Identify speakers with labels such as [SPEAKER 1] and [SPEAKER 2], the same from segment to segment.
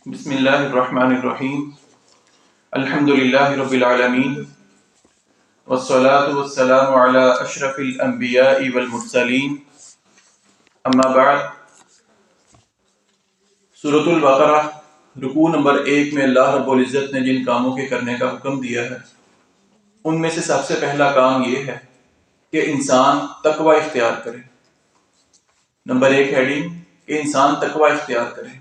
[SPEAKER 1] بسم اللہ الرحمن الرحیم الحمد للہ رب العالمین والصلاة والسلام علی اشرف الانبیاء والمرسلین اما بعد۔ سورۃ البقرہ رکوع نمبر 1 میں اللہ رب العزت نے جن کاموں کے کرنے کا حکم دیا ہے ان میں سے سب سے پہلا کام یہ ہے کہ انسان تقوی اختیار کرے۔ نمبر 1 ہیڈنگ کہ انسان تقوی اختیار کرے۔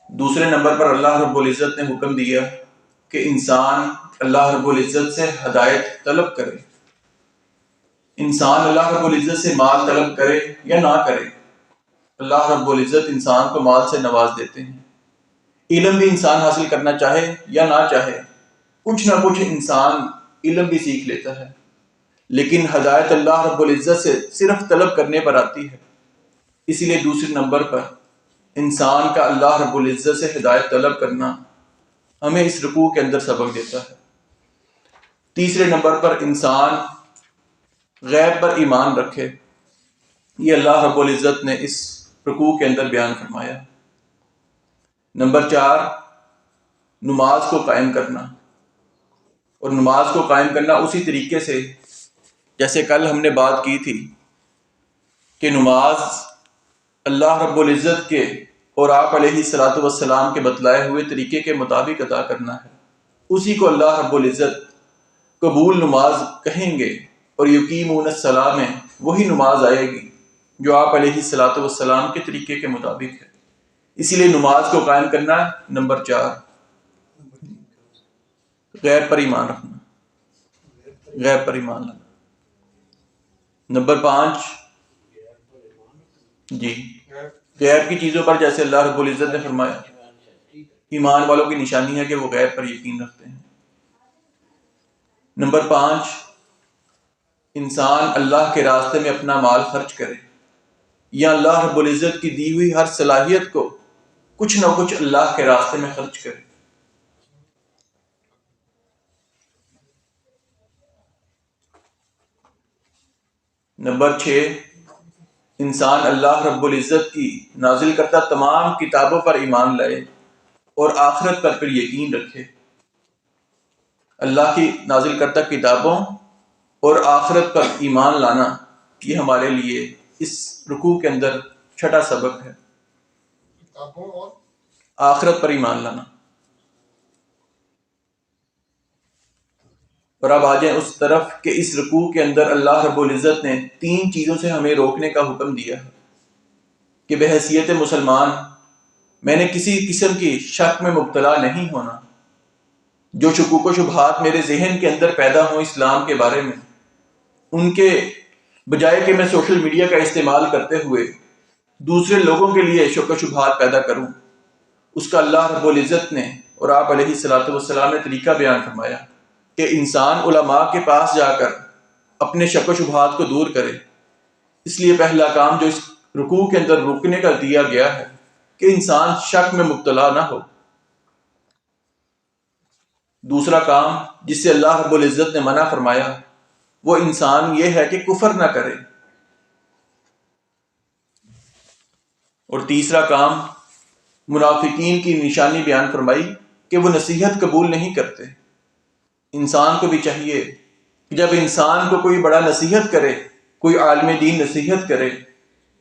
[SPEAKER 1] دوسرے نمبر پر اللہ رب العزت نے حکم دیا کہ انسان اللہ رب العزت سے ہدایت طلب کرے۔ انسان اللہ رب العزت سے مال طلب کرے یا نہ کرے، اللہ رب العزت انسان کو مال سے نواز دیتے ہیں۔ علم بھی انسان حاصل کرنا چاہے یا نہ چاہے، کچھ نہ کچھ انسان علم بھی سیکھ لیتا ہے، لیکن ہدایت اللہ رب العزت سے صرف طلب کرنے پر آتی ہے۔ اسی لیے دوسرے نمبر پر انسان کا اللہ رب العزت سے ہدایت طلب کرنا ہمیں اس رکوع کے اندر سبق دیتا ہے۔ تیسرے نمبر پر انسان غیب پر ایمان رکھے، یہ اللہ رب العزت نے اس رکوع کے اندر بیان فرمایا۔ نمبر 4 نماز کو قائم کرنا، اور نماز کو قائم کرنا اسی طریقے سے جیسے کل ہم نے بات کی تھی کہ نماز اللہ رب العزت کے اور آپ علیہ الصلوۃ والسلام کے بتلائے ہوئے طریقے کے مطابق ادا کرنا ہے، اسی کو اللہ رب العزت قبول نماز کہیں گے، اور یقیمون الصلاۃ میں وہی نماز آئے گی جو آپ علیہ الصلوۃ والسلام کے طریقے کے مطابق ہے۔ اسی لیے نماز کو قائم کرنا۔ نمبر 4 غیب پر ایمان رکھنا، غیب پر ایمان لانا۔ نمبر 5 غیب کی چیزوں پر جیسے اللہ رب العزت نے فرمایا ایمان والوں کی نشانی ہے کہ وہ غیب پر یقین رکھتے ہیں۔ نمبر 5 انسان اللہ کے راستے میں اپنا مال خرچ کرے، یا اللہ رب العزت کی دی ہوئی ہر صلاحیت کو کچھ نہ کچھ اللہ کے راستے میں خرچ کرے۔ نمبر 6 انسان اللہ رب العزت کی نازل کرتا تمام کتابوں پر ایمان لائے اور آخرت پر پھر یقین رکھے۔ اللہ کی نازل کرتا کتابوں اور آخرت پر ایمان لانا یہ ہمارے لیے اس رکوع کے اندر چھٹا سبق ہے، کتابوں اور آخرت پر ایمان لانا۔ اور اب آ جائیں اس طرف کہ اس رکوع کے اندر اللہ رب العزت نے 3 چیزوں سے ہمیں روکنے کا حکم دیا ہے کہ بحیثیت مسلمان میں نے کسی قسم کی شک میں مبتلا نہیں ہونا۔ جو شکوک و شبہات میرے ذہن کے اندر پیدا ہوں اسلام کے بارے میں، ان کے بجائے کہ میں سوشل میڈیا کا استعمال کرتے ہوئے دوسرے لوگوں کے لیے شک و شبہات پیدا کروں، اس کا اللہ رب العزت نے اور آپ علیہ الصلوۃ والسلام نے طریقہ بیان فرمایا کہ انسان علماء کے پاس جا کر اپنے شک و شبہات کو دور کرے۔ اس لیے پہلا کام جو اس رکوع کے اندر رکنے کا دیا گیا ہے کہ انسان شک میں مبتلا نہ ہو۔ دوسرا کام جس سے اللہ رب العزت نے منع فرمایا وہ انسان یہ ہے کہ کفر نہ کرے۔ اور تیسرا کام منافقین کی نشانی بیان فرمائی کہ وہ نصیحت قبول نہیں کرتے۔ انسان کو بھی چاہیے کہ جب انسان کو کوئی بڑا نصیحت کرے، کوئی عالم دین نصیحت کرے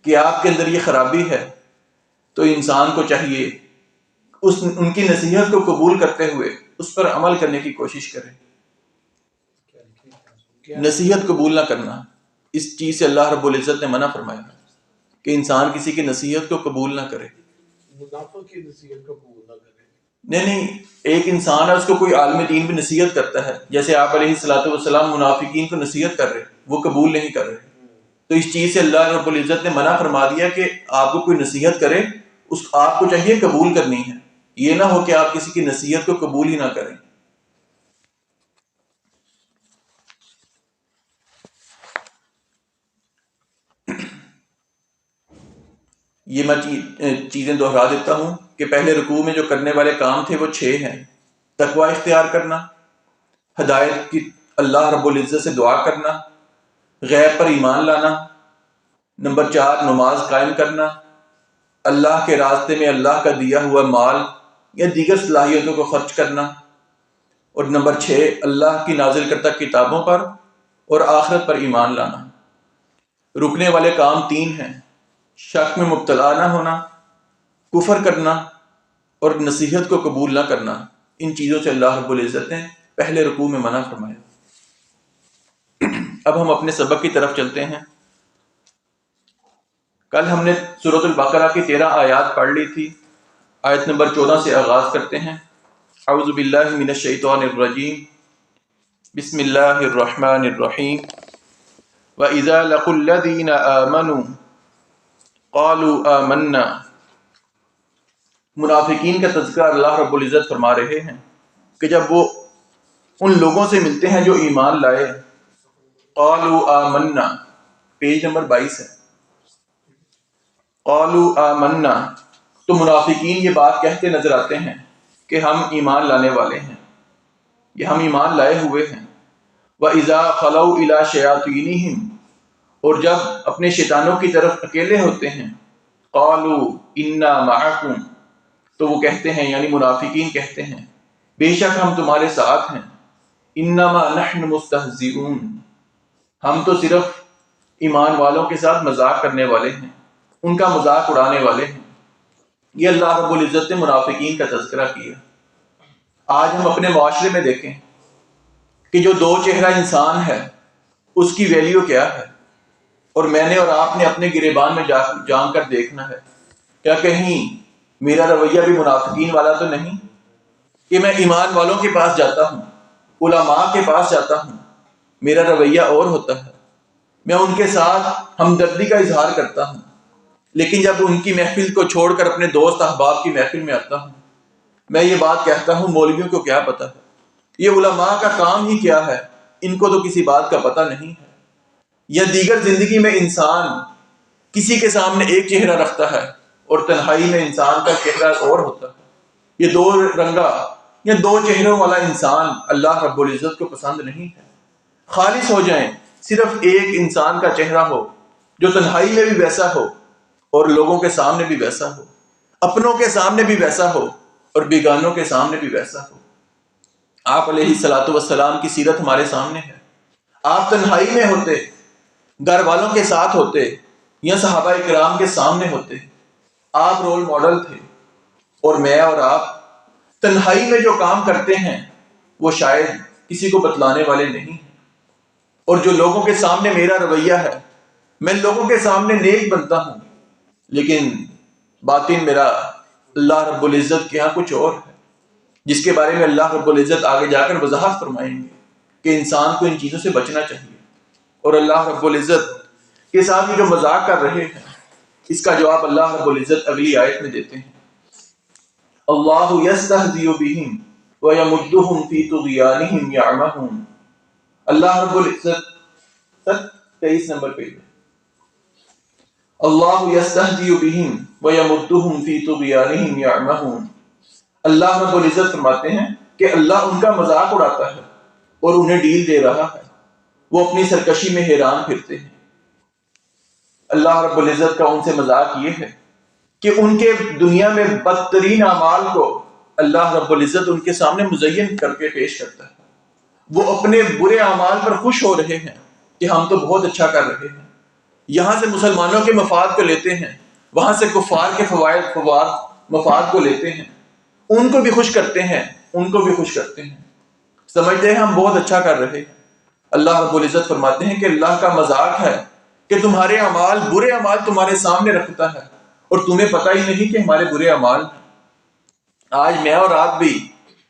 [SPEAKER 1] کہ آپ کے اندر یہ خرابی ہے، تو انسان کو چاہیے ان کی نصیحت کو قبول کرتے ہوئے اس پر عمل کرنے کی کوشش کرے۔ نصیحت قبول نہ کرنا، اس چیز سے اللہ رب العزت نے منع فرمایا کہ انسان کسی کی نصیحت کو قبول نہ کرے۔ منافق کی نصیحت کو قبول نہ کرے، نہیں، ایک انسان ہے اس کو کوئی عالم دین بھی نصیحت کرتا ہے، جیسے آپ علیہ الصلوۃ والسلام منافقین کو نصیحت کر رہے، وہ قبول نہیں کر رہے، تو اس چیز سے اللہ رب العزت نے منع فرما دیا کہ آپ کو کوئی نصیحت کرے اس آپ کو چاہیے قبول کرنی ہے، یہ نہ ہو کہ آپ کسی کی نصیحت کو قبول ہی نہ کریں۔ یہ میں چیزیں دہرا دیتا ہوں کہ پہلے رکوع میں جو کرنے والے کام تھے وہ 6 ہیں۔ تقوی اختیار کرنا، ہدایت کی اللہ رب العزت سے دعا کرنا، غیب پر ایمان لانا، نمبر 4 نماز قائم کرنا، اللہ کے راستے میں اللہ کا دیا ہوا مال یا دیگر صلاحیتوں کو خرچ کرنا، اور نمبر 6 اللہ کی نازل کردہ کتابوں پر اور آخرت پر ایمان لانا۔ رکنے والے کام 3 ہیں: شک میں مبتلا نہ ہونا، کفر کرنا، اور نصیحت کو قبول نہ کرنا۔ ان چیزوں سے اللہ رب العزت نے پہلے رکوع میں منع فرمایا۔ اب ہم اپنے سبق کی طرف چلتے ہیں۔ کل ہم نے سورۃ البقرہ کی 13 آیات پڑھ لی تھی۔ آیت نمبر 14 سے آغاز کرتے ہیں۔ اعوذ باللہ من الشیطان الرجیم، بسم اللہ الرحمن الرحیم۔ وَإِذَا لَقُوا الَّذِينَ آمَنُوا قَالُوا آمَنَّا۔ منافقین کا تذکرہ اللہ رب العزت فرما رہے ہیں کہ جب وہ ان لوگوں سے ملتے ہیں جو ایمان لائے، قَالُوا آمَنَّا، پیج نمبر 22 ہے، قَالُوا آمَنَّا، تو منافقین یہ بات کہتے نظر آتے ہیں کہ ہم ایمان لانے والے ہیں، یہ ہم ایمان لائے ہوئے ہیں۔ وَإِذَا خَلَوْا إِلَىٰ شَيَاطِينِهِمْ، اور جب اپنے شیطانوں کی طرف اکیلے ہوتے ہیں، قَالُوا إِنَّا مَعَكُمْ، تو وہ کہتے ہیں یعنی منافقین کہتے ہیں بے شک ہم تمہارے ساتھ ہیں، إِنَّمَا نَحْنُ مُسْتَهْزِئُونَ، ہم تو صرف ایمان والوں کے ساتھ مذاق کرنے والے ہیں، ان کا مذاق اڑانے والے ہیں۔ یہ اللہ رب العزت نے منافقین کا تذکرہ کیا۔ آج ہم اپنے معاشرے میں دیکھیں کہ جو 2 چہرہ انسان ہے اس کی ویلیو کیا ہے، اور میں نے اور آپ نے اپنے گریبان میں جان کر دیکھنا ہے، کیا کہیں میرا رویہ بھی منافقین والا تو نہیں کہ میں ایمان والوں کے پاس جاتا ہوں، علماء کے پاس جاتا ہوں، میرا رویہ اور ہوتا ہے، میں ان کے ساتھ ہمدردی کا اظہار کرتا ہوں، لیکن جب ان کی محفل کو چھوڑ کر اپنے دوست احباب کی محفل میں آتا ہوں، میں یہ بات کہتا ہوں مولویوں کو کیا پتا ہے، یہ علماء کا کام ہی کیا ہے، ان کو تو کسی بات کا پتہ نہیں ہے۔ یا دیگر زندگی میں انسان کسی کے سامنے ایک چہرہ رکھتا ہے اور تنہائی میں انسان کا چہرہ اور ہوتا ہے۔ یہ 2 رنگا یا 2 چہروں والا انسان اللہ رب العزت کو پسند نہیں ہے۔ خالص ہو جائیں، صرف ایک انسان کا چہرہ ہو جو تنہائی میں بھی ویسا ہو اور لوگوں کے سامنے بھی ویسا ہو، اپنوں کے سامنے بھی ویسا ہو اور بیگانوں کے سامنے بھی ویسا ہو۔ آپ علیہ الصلوۃ والسلام کی سیرت ہمارے سامنے ہے۔ آپ تنہائی میں ہوتے، گھر والوں کے ساتھ ہوتے یا صحابہ کرام کے سامنے ہوتے، آپ رول ماڈل تھے، اور میں اور آپ تنہائی میں جو کام کرتے ہیں وہ شاید کسی کو بتلانے والے نہیں ہیں، اور جو لوگوں کے سامنے میرا رویہ ہے، میں لوگوں کے سامنے نیک بنتا ہوں، لیکن باطن میرا اللہ رب العزت کے ہاں کچھ اور ہے، جس کے بارے میں اللہ رب العزت آگے جا کر وضاحت فرمائیں گے کہ انسان کو ان چیزوں سے بچنا چاہیے۔ اور اللہ رب العزت کے ساتھ جو مذاق کر رہے ہیں اس کا جواب اللہ رب العزت اگلی آیت میں دیتے ہیں۔ اللہ یستہزئ بہم ویمدہم فی طغیانہم یعمہون۔ اللہ رب العزت 23 نمبر پیج میں، اللہ یستہزئ بہم ویمدہم فی طغیانہم یعمہون۔ اللہ رب العزت فرماتے ہیں کہ اللہ ان کا مذاق اڑاتا ہے اور انہیں ڈیل دے رہا ہے، وہ اپنی سرکشی میں حیران پھرتے ہیں۔ اللہ رب العزت کا ان سے مذاق یہ ہے کہ ان کے دنیا میں بدترین اعمال کو اللہ رب العزت ان کے سامنے مزین کر کے پیش کرتا ہے۔ وہ اپنے برے اعمال پر خوش ہو رہے ہیں کہ ہم تو بہت اچھا کر رہے ہیں، یہاں سے مسلمانوں کے مفاد کو لیتے ہیں، وہاں سے کفار کے مفاد کو لیتے ہیں، ان کو بھی خوش کرتے ہیں، ان کو بھی خوش کرتے ہیں، سمجھتے ہیں ہم بہت اچھا کر رہے ہیں۔ اللہ رب العزت فرماتے ہیں کہ اللہ کا مذاق ہے کہ تمہارے اعمال، برے اعمال تمہارے سامنے رکھتا ہے اور تمہیں پتہ ہی نہیں کہ ہمارے برے اعمال ہیں۔ آج میں اور آپ بھی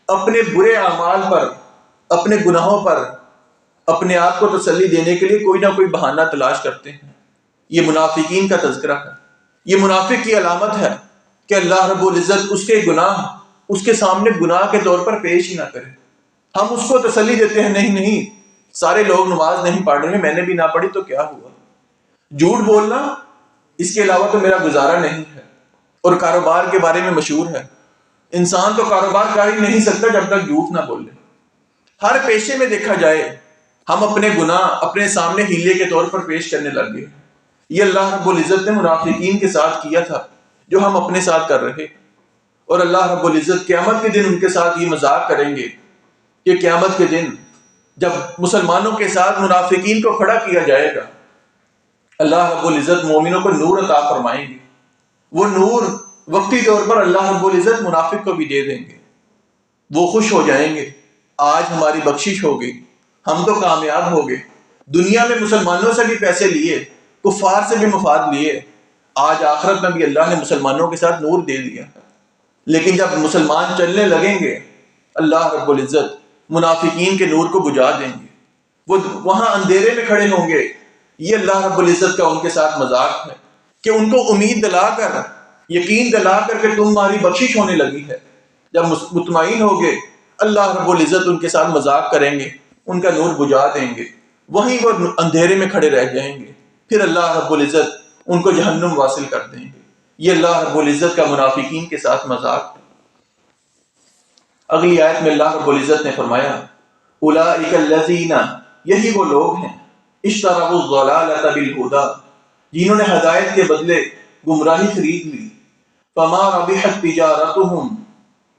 [SPEAKER 1] اپنے برے اعمال پر، اپنے گناہوں پر اپنے آپ کو تسلی دینے کے لیے کوئی نہ کوئی بہانہ تلاش کرتے ہیں۔ یہ منافقین کا تذکرہ ہے، یہ منافق کی علامت ہے کہ اللہ رب العزت اس کے گناہ اس کے سامنے گناہ کے طور پر پیش ہی نہ کرے۔ ہم اس کو تسلی دیتے ہیں، نہیں نہیں سارے لوگ نماز نہیں پڑھ رہے، میں نے بھی نہ پڑھی تو کیا ہوا، جھوٹ بولنا اس کے علاوہ تو میرا گزارا نہیں ہے۔ اور کاروبار کے بارے میں مشہور ہے، انسان تو کاروبار کر ہی نہیں سکتا جب تک جھوٹ نہ بولے۔ ہر پیشے میں دیکھا جائے ہم اپنے گناہ اپنے سامنے ہیلے کے طور پر پیش کرنے لگ گئے۔ یہ اللہ رب العزت نے منافقین کے ساتھ کیا تھا جو ہم اپنے ساتھ کر رہے، اور اللہ رب العزت قیامت کے دن ان کے ساتھ یہ مذاق کریں گے کہ قیامت کے دن جب مسلمانوں کے ساتھ منافقین کو کھڑا کیا جائے گا، اللہ رب العزت مومنوں کو نور عطا فرمائیں گے. وہ نور وقتی طور پر اللہ رب العزت منافق کو بھی دے دیں گے. وہ خوش ہو جائیں گے، آج ہماری بخشش ہو گئی، ہم تو کامیاب ہو گئے. دنیا میں مسلمانوں سے بھی پیسے لیے، کفار سے بھی مفاد لیے، آج آخرت میں بھی اللہ نے مسلمانوں کے ساتھ نور دے دیا. لیکن جب مسلمان چلنے لگیں گے، اللہ رب العزت منافقین کے نور کو بجھا دیں گے. وہ وہاں اندھیرے میں کھڑے ہوں گے. یہ اللہ رب العزت کا ان کے ساتھ مذاق ہے کہ ان کو امید دلا کر، یقین دلا کر کہ تمہاری بخشش ہونے لگی ہے. جب مطمئن ہو گے، اللہ رب العزت ان کے ساتھ مذاق کریں گے، ان کا نور بجھا دیں گے، وہیں وہ اندھیرے میں کھڑے رہ جائیں گے. پھر اللہ رب العزت ان کو جہنم واصل کر دیں گے. یہ اللہ رب العزت کا منافقین کے ساتھ مذاق ہے. اگلی آیت میں اللہ رب العزت نے فرمایا اولئک الذین، یہی وہ لوگ ہیں اشتروا الضلالۃ بالہدی، جنہوں نے ہدایت کے بدلے گمراہی خرید لی. فما ربحت تجارتہم،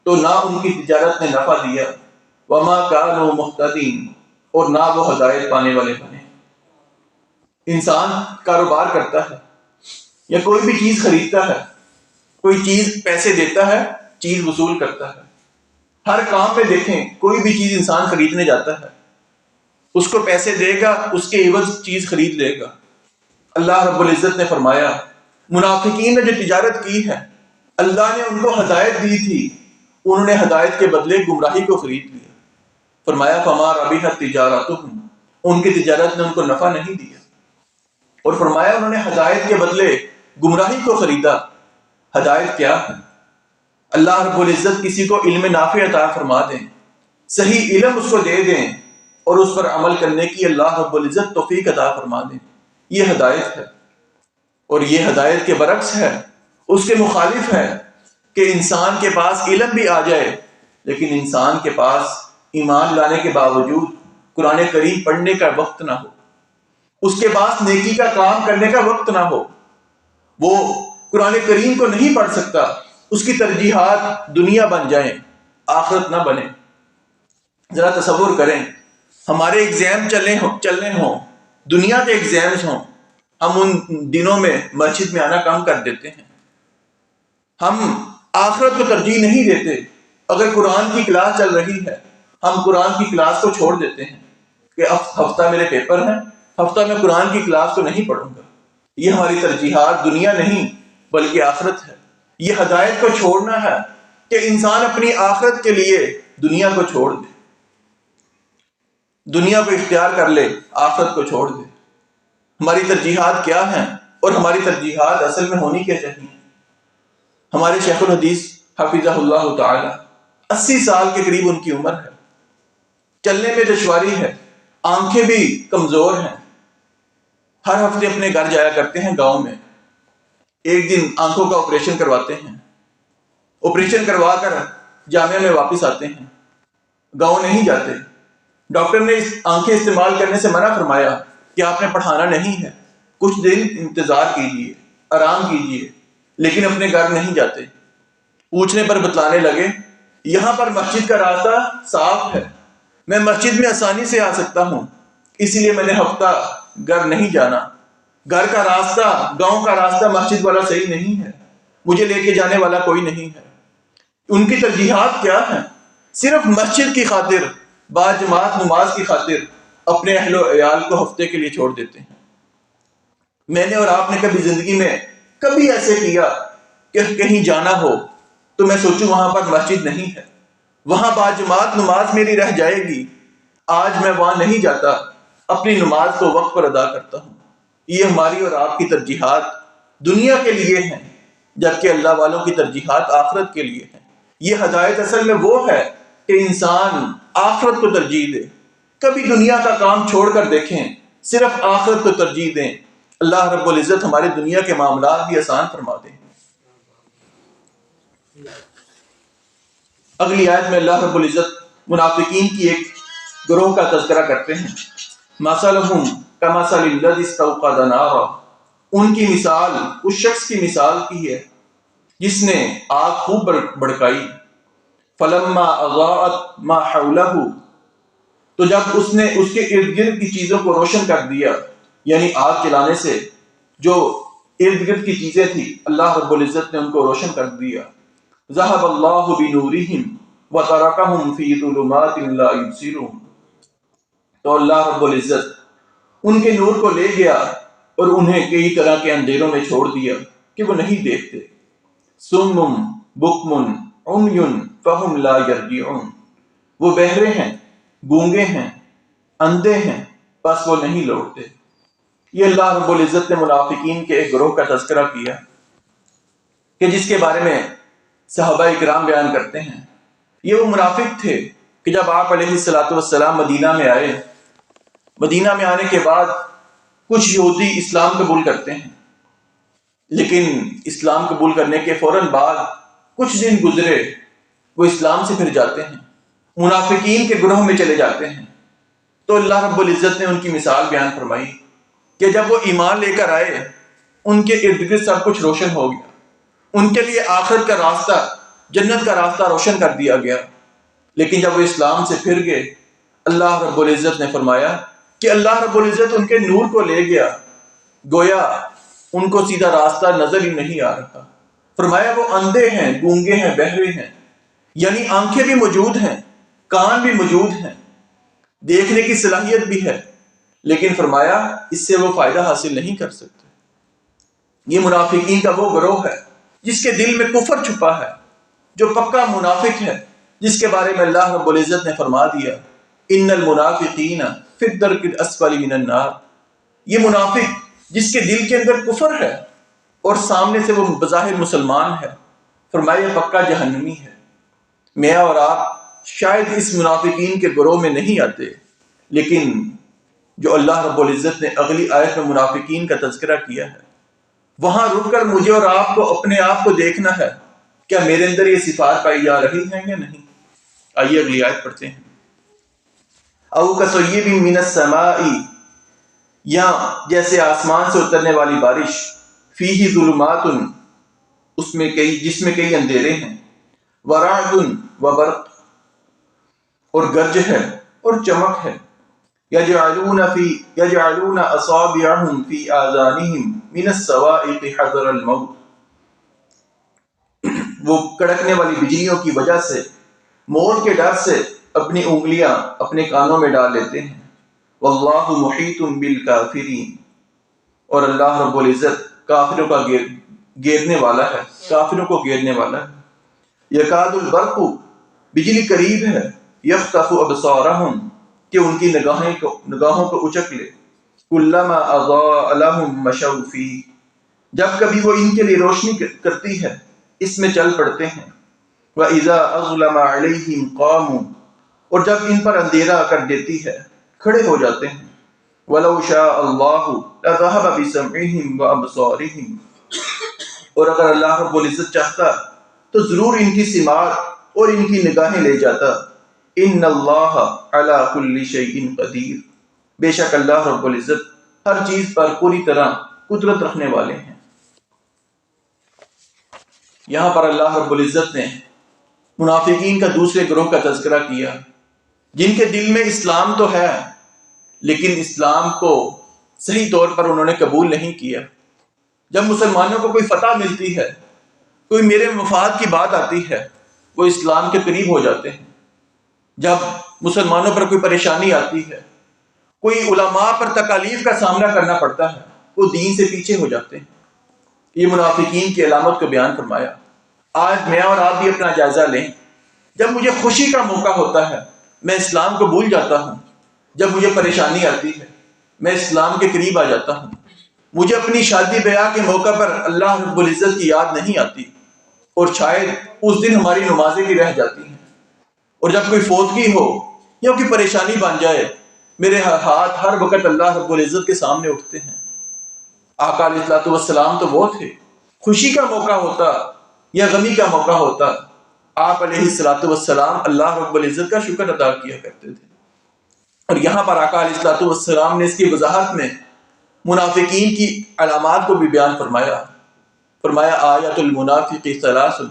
[SPEAKER 1] تو نہ ان کی تجارت نے نفع دیا. وما کانوا مہتدین، اور نہ وہ ہدایت پانے والے بنے. انسان کاروبار کرتا ہے یا کوئی بھی چیز خریدتا ہے، کوئی چیز پیسے دیتا ہے، چیز وصول کرتا ہے. ہر کام میں دیکھیں، کوئی بھی چیز انسان خریدنے جاتا ہے، اس کو پیسے دے گا، اس کے عوض چیز خرید لے گا. اللہ رب العزت نے فرمایا منافقین نے جو تجارت کی ہے، اللہ نے ان کو ہدایت دی تھی، انہوں نے ہدایت کے بدلے گمراہی کو خرید لیا. فرمایا فما ربحت تجارتہم، ان کی تجارت نے ان کو نفع نہیں دیا. اور فرمایا انہوں نے ہدایت کے بدلے گمراہی کو خریدا. ہدایت کیا ہے؟ اللہ رب العزت کسی کو علم نافع عطا فرما دیں، صحیح علم اس کو دے دیں، اور اس پر عمل کرنے کی اللہ رب العزت توفیق عطا فرما دیں. یہ ہدایت ہے. اور یہ ہدایت کے برعکس ہے، اس کے مخالف ہے کہ انسان کے پاس علم بھی آ جائے لیکن انسان کے پاس ایمان لانے کے باوجود قرآن کریم پڑھنے کا وقت نہ ہو، اس کے پاس نیکی کا کام کرنے کا وقت نہ ہو، وہ قرآن کریم کو نہیں پڑھ سکتا، اس کی ترجیحات دنیا بن جائیں، آخرت نہ بنے. ذرا تصور کریں، ہمارے ایگزام چلنے ہوں، دنیا کے ایگزامز ہوں، ہم ان دنوں میں مسجد میں آنا کم کر دیتے ہیں. ہم آخرت کو ترجیح نہیں دیتے. اگر قرآن کی کلاس چل رہی ہے، ہم قرآن کی کلاس کو چھوڑ دیتے ہیں کہ ہفتہ میرے پیپر ہیں، ہفتہ میں قرآن کی کلاس کو نہیں پڑھوں گا. یہ ہماری ترجیحات دنیا نہیں بلکہ آخرت ہے. یہ ہدایت کو چھوڑنا ہے کہ انسان اپنی آخرت کے لیے دنیا کو چھوڑ دے، دنیا کو اختیار کر لے، آخرت کو چھوڑ دے. ہماری ترجیحات کیا ہیں اور ہماری ترجیحات اصل میں ہونی کیا چاہیے؟ ہمارے شیخ الحدیث حفظہ اللہ تعالی 80 سال کے قریب ان کی عمر ہے، چلنے میں دشواری ہے، آنکھیں بھی کمزور ہیں. ہر ہفتے اپنے گھر جایا کرتے ہیں گاؤں میں. ایک دن آنکھوں کا آپریشن کرواتے ہیں، آپریشن کروا کر جامعہ میں واپس آتے ہیں، گاؤں نہیں جاتے. ڈاکٹر نے اس آنکھیں استعمال کرنے سے منع فرمایا کہ آپ نے پڑھانا نہیں ہے، کچھ دن انتظار کیجیے، آرام کیجیے، لیکن اپنے گھر نہیں جاتے. پوچھنے پر بتلانے لگے یہاں پر مسجد کا راستہ صاف ہے، میں مسجد میں آسانی سے آ سکتا ہوں، اس لیے میں نے ہفتہ گھر نہیں جانا. گھر کا راستہ، گاؤں کا راستہ مسجد والا صحیح نہیں ہے، مجھے لے کے جانے والا کوئی نہیں ہے. ان کی ترجیحات کیا ہیں؟ صرف مسجد کی خاطر، با جماعت نماز کی خاطر اپنے اہل و عیال کو ہفتے کے لیے چھوڑ دیتے ہیں. میں نے اور آپ نے کبھی زندگی میں کبھی ایسے کیا کہ کہیں جانا ہو تو میں سوچوں وہاں پر مسجد نہیں ہے، وہاں با جماعت نماز میری رہ جائے گی، آج میں وہاں نہیں جاتا، اپنی نماز کو وقت پر ادا کرتا ہوں. یہ ہماری اور آپ کی ترجیحات دنیا کے لیے ہیں، جبکہ اللہ والوں کی ترجیحات آخرت کے لیے ہیں. یہ ہدایت اصل میں وہ ہے کہ انسان آخرت کو ترجیح دے. کبھی دنیا کا کام چھوڑ کر دیکھیں، صرف آخرت کو ترجیح دیں، اللہ رب العزت ہمارے دنیا کے معاملات بھی آسان فرما دیں. اگلی آیت میں اللہ رب العزت منافقین کی ایک گروہ کا تذکرہ کرتے ہیں. مثلہم کمثل الذی استوقد نارا، ان کی مثال اس شخص کی مثال کی ہے جس نے آگ خوب بھڑکائی، فلما اضاءت ما حولہ، تو جب اس نے اس کے ارد گرد کی چیزوں کو روشن کر دیا، یعنی آگ جلانے سے جو ارد گرد کی چیزیں تھیں اللہ رب العزت نے ان کو روشن کر دیا، ذهب اللہ بنورہم وترکہم فی ظلمات لا یبصرون، تو اللہ رب العزت ان کے نور کو لے گیا اور انہیں کئی طرح کے اندھیروں میں چھوڑ دیا کہ وہ نہیں دیکھتے، سم بکم عمی فہم لا یرجعون، وہ بہرے ہیں، گونگے ہیں، اندھے ہیں، بس وہ نہیں لوٹتے۔ یہ اللہ رب العزت نے منافقین کے ایک گروہ کا تذکرہ کیا کہ جس کے بارے میں صحابہ اکرام بیان کرتے ہیں، یہ وہ منافق تھے کہ جب آپ علیہ الصلوۃ والسلام مدینہ میں آئے، مدینہ میں آنے کے بعد کچھ یہودی اسلام قبول کرتے ہیں، لیکن اسلام قبول کرنے کے فوراً بعد کچھ دن گزرے وہ اسلام سے پھر جاتے ہیں، منافقین کے گروہ میں چلے جاتے ہیں۔ تو اللہ رب العزت نے ان کی مثال بیان فرمائی کہ جب وہ ایمان لے کر آئے ان کے ارد گرد سب کچھ روشن ہو گیا، ان کے لیے آخرت کا راستہ، جنت کا راستہ روشن کر دیا گیا، لیکن جب وہ اسلام سے پھر گئے اللہ رب العزت نے فرمایا کہ اللہ رب العزت ان کے نور کو لے گیا، گویا ان کو سیدھا راستہ نظر ہی نہیں آ رہا۔ فرمایا وہ اندھے ہیں، گونگے ہیں، بہرے ہیں، یعنی آنکھیں بھی موجود ہیں، کان بھی موجود ہیں، دیکھنے کی صلاحیت بھی ہے، لیکن فرمایا اس سے وہ فائدہ حاصل نہیں کر سکتے۔ یہ منافقین کا وہ گروہ ہے جس کے دل میں کفر چھپا ہے، جو پکا منافق ہے، جس کے بارے میں اللہ رب العزت نے فرما دیا ان المنافقین فی الدرک الاسفل من النار، یہ منافق جس کے دل کے اندر کفر ہے اور سامنے سے وہ بظاہر مسلمان ہے، فرمایا پکا جہنمی ہے۔ میں اور آپ شاید اس منافقین کے گروہ میں نہیں آتے، لیکن جو اللہ رب العزت نے اگلی آیت میں منافقین کا تذکرہ کیا ہے، وہاں رک کر مجھے اور آپ کو اپنے آپ کو دیکھنا ہے، کیا میرے اندر یہ صفات پائی جا رہی ہیں یا نہیں؟ آئیے اگلی آیت پڑھتے ہیں۔ او کصیب من السماء، یا جیسے آسمان سے اترنے والی بارش، فیہ ظلمات، جس میں کئی اندھیرے ہیں، ورعد وبرق، اور گرج ہے اور چمک ہے، یجعلون اصابعهم فی آذانہم من الصواعق حذر الموت، وہ کڑکنے والی بجلیوں کی وجہ سے، موت کے ڈر سے اپنی انگلیاں اپنے کانوں میں ڈال لیتے ہیں۔ واللہ محیط بالکافرین، اور اللہ رب العزت کافروں کا گھیرنے والا ہے، کافروں کو گھیرنے والا ہے۔ یکاد البرق، بجلی قریب ہے، یخطف ابصارہم، کہ ان کی نگاہوں کو اچک لے، کلما اضاء لہم مشوا فیہ، جب کبھی وہ ان کے لیے روشنی کرتی ہے اس میں چل پڑتے ہیں، وَإِذَا أَظْلَمَ عَلَيْهِمْ قَامُوا، اور جب ان پر اندھیرا کر دیتی ہے کھڑے ہو جاتے ہیں، وَلَوْ شَاءَ اللَّهُ لَذَهَبَ بِسَمْعِهِمْ وَأَبْصَارِهِمْ، اور اگر اللہ رب العزت چاہتا تو ضرور ان کی سماعت اور ان کی نگاہیں لے جاتا۔ ان اللہ علی کل شیء قدیر، بے شک اللہ رب العزت ہر چیز پر پوری طرح قدرت رکھنے والے ہیں۔ یہاں پر اللہ رب العزت نے منافقین کا دوسرے گروہ کا تذکرہ کیا، جن کے دل میں اسلام تو ہے لیکن اسلام کو صحیح طور پر انہوں نے قبول نہیں کیا۔ جب مسلمانوں کو کوئی فتح ملتی ہے، کوئی میرے مفاد کی بات آتی ہے، وہ اسلام کے قریب ہو جاتے ہیں۔ جب مسلمانوں پر کوئی پریشانی آتی ہے، کوئی علماء پر تکالیف کا سامنا کرنا پڑتا ہے، وہ دین سے پیچھے ہو جاتے ہیں۔ یہ منافقین کی علامت کو بیان فرمایا۔ آج میں اور آپ بھی اپنا جائزہ لیں، جب مجھے خوشی کا موقع ہوتا ہے میں اسلام کو بھول جاتا ہوں، جب مجھے پریشانی آتی ہے میں اسلام کے قریب آ جاتا ہوں، مجھے اپنی شادی بیاہ کے موقع پر اللہ رب العزت کی یاد نہیں آتی، اور شاید اس دن ہماری نمازیں بھی رہ جاتی ہیں، اور جب کوئی فوتگی ہو یا کوئی پریشانی بن جائے میرے ہاتھ ہر وقت اللہ رب العزت کے سامنے اٹھتے ہیں۔ آقا علیہ الصلوۃ والسلام تو وہ تھے، خوشی کا موقع ہوتا یا غمی کا موقع ہوتا آپ علیہ الصلوۃ والسلام اللہ رب العزت کا شکر ادا کیا کرتے تھے۔ اور یہاں پر آقا علیہ الصلوۃ والسلام نے اس کی وضاحت میں منافقین کی علامات کو بھی بیان فرمایا آیت المنافق ثلاث،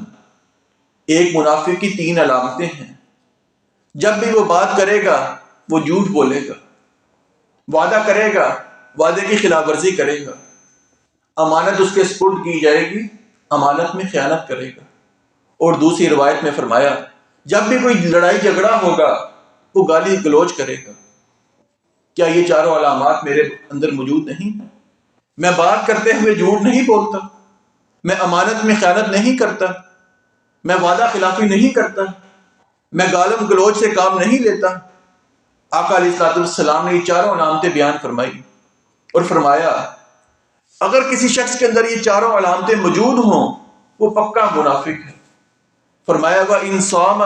[SPEAKER 1] ایک منافق کی 3 علامتیں ہیں۔ جب بھی وہ بات کرے گا وہ جھوٹ بولے گا، وعدہ کرے گا وعدے کی خلاف ورزی کرے گا، امانت اس کے سپرد کی جائے گی امانت میں خیانت کرے گا، اور دوسری روایت میں فرمایا جب بھی کوئی لڑائی جھگڑا ہوگا وہ گالی گلوچ کرے گا۔ کیا یہ چاروں علامات میرے اندر موجود نہیں ہیں؟ میں بات کرتے ہوئے جھوٹ نہیں بولتا، میں امانت میں خیانت نہیں کرتا، میں وعدہ خلافی نہیں کرتا، میں گالم گلوچ سے کام نہیں لیتا۔ آقا علیہ الصلوۃ والسلام نے یہ چاروں علامتیں بیان فرمائی اور فرمایا اگر کسی شخص کے اندر یہ چاروں علامتیں موجود ہوں وہ پکا منافق ہے۔ فرمایا وَإِن صَامَ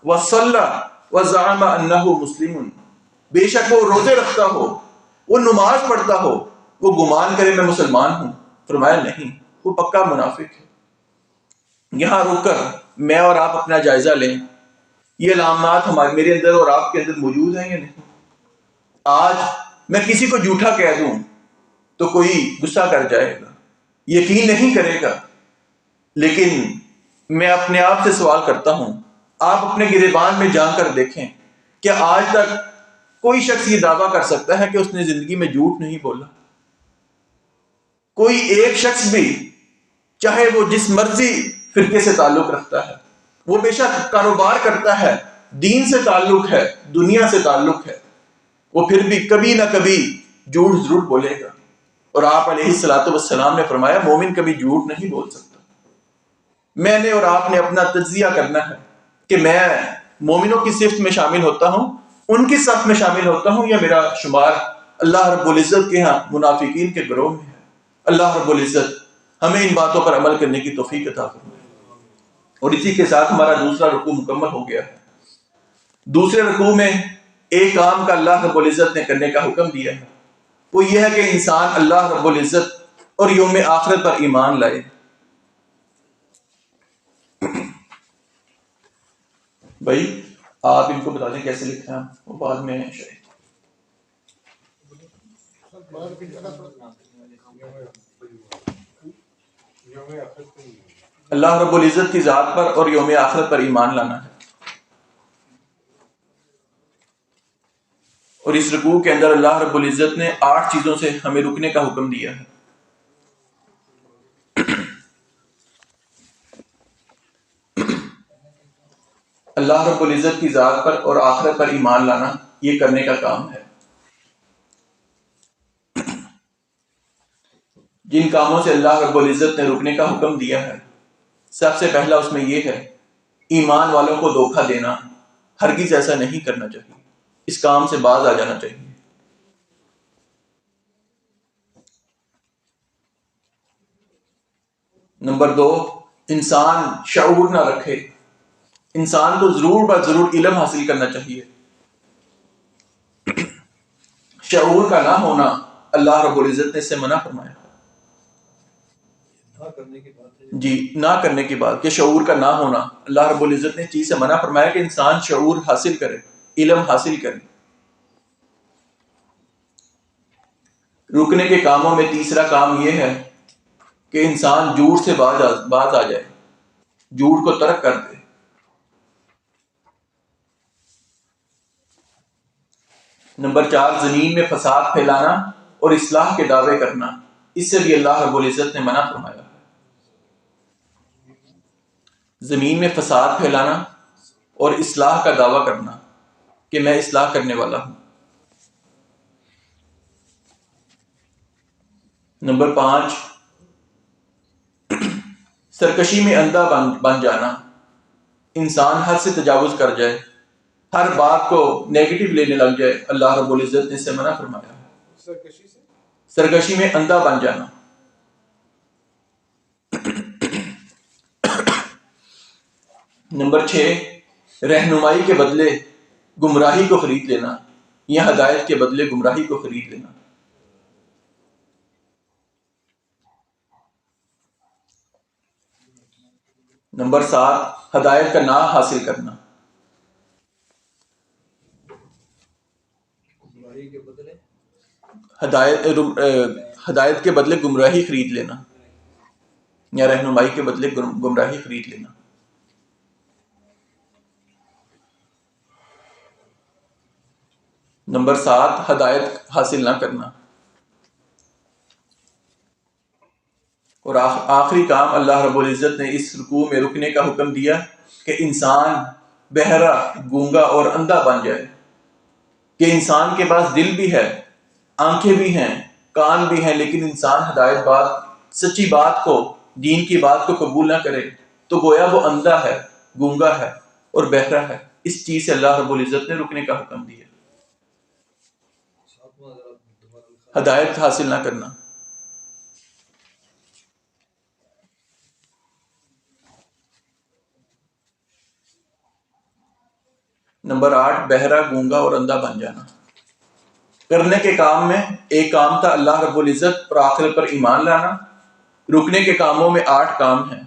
[SPEAKER 1] وَصَلَّى وَزَعَمَ أَنَّهُ مُسْلِمٌ، بے شک وہ روزے رکھتا ہو، وہ نماز پڑھتا ہو، وہ گمان کرے میں مسلمان ہوں، فرمایا نہیں، وہ پکا منافق ہے۔ یہاں رک کر میں اور آپ اپنا جائزہ لیں، یہ علامات میرے اندر اور آپ کے اندر موجود ہیں یا نہیں؟ آج میں کسی کو جھوٹا کہہ دوں تو کوئی غصہ کر جائے گا، یقین نہیں کرے گا، لیکن میں اپنے آپ سے سوال کرتا ہوں، آپ اپنے گریبان میں جان کر دیکھیں، کیا آج تک کوئی شخص یہ دعویٰ کر سکتا ہے کہ اس نے زندگی میں جھوٹ نہیں بولا؟ کوئی ایک شخص بھی، چاہے وہ جس مرضی فرقے سے تعلق رکھتا ہے، وہ بے شک کاروبار کرتا ہے، دین سے تعلق ہے، دنیا سے تعلق ہے، وہ پھر بھی کبھی نہ کبھی جھوٹ ضرور بولے گا۔ اور آپ علیہ الصلوۃ والسلام نے فرمایا مومن کبھی جھوٹ نہیں بول سکتا۔ میں نے اور آپ نے اپنا تجزیہ کرنا ہے کہ میں مومنوں کی صفت میں شامل ہوتا ہوں، ان کی صف میں شامل ہوتا ہوں، یا میرا شمار اللہ رب العزت کے ہاں منافقین کے گروہ میں ہے۔ اللہ رب العزت ہمیں ان باتوں پر عمل کرنے کی توفیق عطا فرمائے۔ اور اسی کے ساتھ ہمارا دوسرا رکوع مکمل ہو گیا ہے۔ دوسرے رکوع میں ایک کام کا اللہ رب العزت نے کرنے کا حکم دیا ہے، وہ یہ ہے کہ انسان اللہ رب العزت اور یوم آخرت پر ایمان لائے۔ بھائی آپ ان کو بتا دیں کیسے لکھنا ہے، وہ بعد میں شاید اللہ رب العزت کی ذات پر اور یوم آخرت پر ایمان لانا ہے۔ اور اس رکوع کے اندر اللہ رب العزت نے 8 چیزوں سے ہمیں رکنے کا حکم دیا ہے۔ اللہ رب العزت کی ذات پر اور آخرت پر ایمان لانا یہ کرنے کا کام ہے۔ جن کاموں سے اللہ رب العزت نے رکنے کا حکم دیا ہے، سب سے پہلا اس میں یہ ہے ایمان والوں کو دھوکہ دینا۔ ہرگز ایسا نہیں کرنا چاہیے، اس کام سے باز آ جانا چاہیے۔ نمبر 2، انسان شعور نہ رکھے۔ انسان کو ضرور بر ضرور علم حاصل کرنا چاہیے۔ شعور کا نہ ہونا اللہ رب العزت نے اس سے منع فرمایا۔ جی، نہ کرنے کی بات کہ شعور کا نہ ہونا، اللہ رب العزت نے چیز سے منع فرمایا کہ انسان شعور حاصل کرے، علم حاصل کرے۔ رکنے کے کاموں میں تیسرا کام یہ ہے کہ انسان جھوٹ سے باز آ جائے، جھوٹ کو ترک کر دے۔ نمبر 4، زمین میں فساد پھیلانا اور اصلاح کے دعوے کرنا، اس سے بھی اللہ رب العزت نے منع فرمایا ہے۔ زمین میں فساد پھیلانا اور اصلاح کا دعویٰ کرنا کہ میں اصلاح کرنے والا ہوں۔ نمبر 5، سرکشی میں اندھا بن جانا، انسان حد سے تجاوز کر جائے، ہر بات کو نیگیٹو لینے لگ جائے، اللہ رب العزت نے اس سے منع فرمایا ہے۔ سرکشی میں اندھا بن جانا۔ نمبر 6، رہنمائی کے بدلے گمراہی کو خرید لینا یا ہدایت کے بدلے گمراہی کو خرید لینا۔ نمبر 7، ہدایت کا نہ حاصل کرنا۔ ہدایت کے بدلے گمراہی خرید لینا یا رہنمائی کے بدلے گمراہی خرید لینا۔ نمبر 7، ہدایت حاصل نہ کرنا۔ اور آخری کام اللہ رب العزت نے اس رکوع میں رکنے کا حکم دیا کہ انسان بہرا، گونگا اور اندھا بن جائے، کہ انسان کے پاس دل بھی ہے، آنکھیں بھی ہیں، کان بھی ہیں، لیکن انسان ہدایت بات، سچی بات کو، دین کی بات کو قبول نہ کرے تو گویا وہ اندھا ہے، گونگا ہے اور بہرا ہے۔ اس چیز سے اللہ رب العزت نے رکنے کا حکم دیا، ہدایت حاصل نہ کرنا۔ نمبر 8، بہرا، گونگا اور اندھا بن جانا۔ کرنے کے کام میں ایک کام تھا اللہ رب العزت اور آخرت پر ایمان لانا۔ رکنے کے کاموں میں 8 کام ہیں۔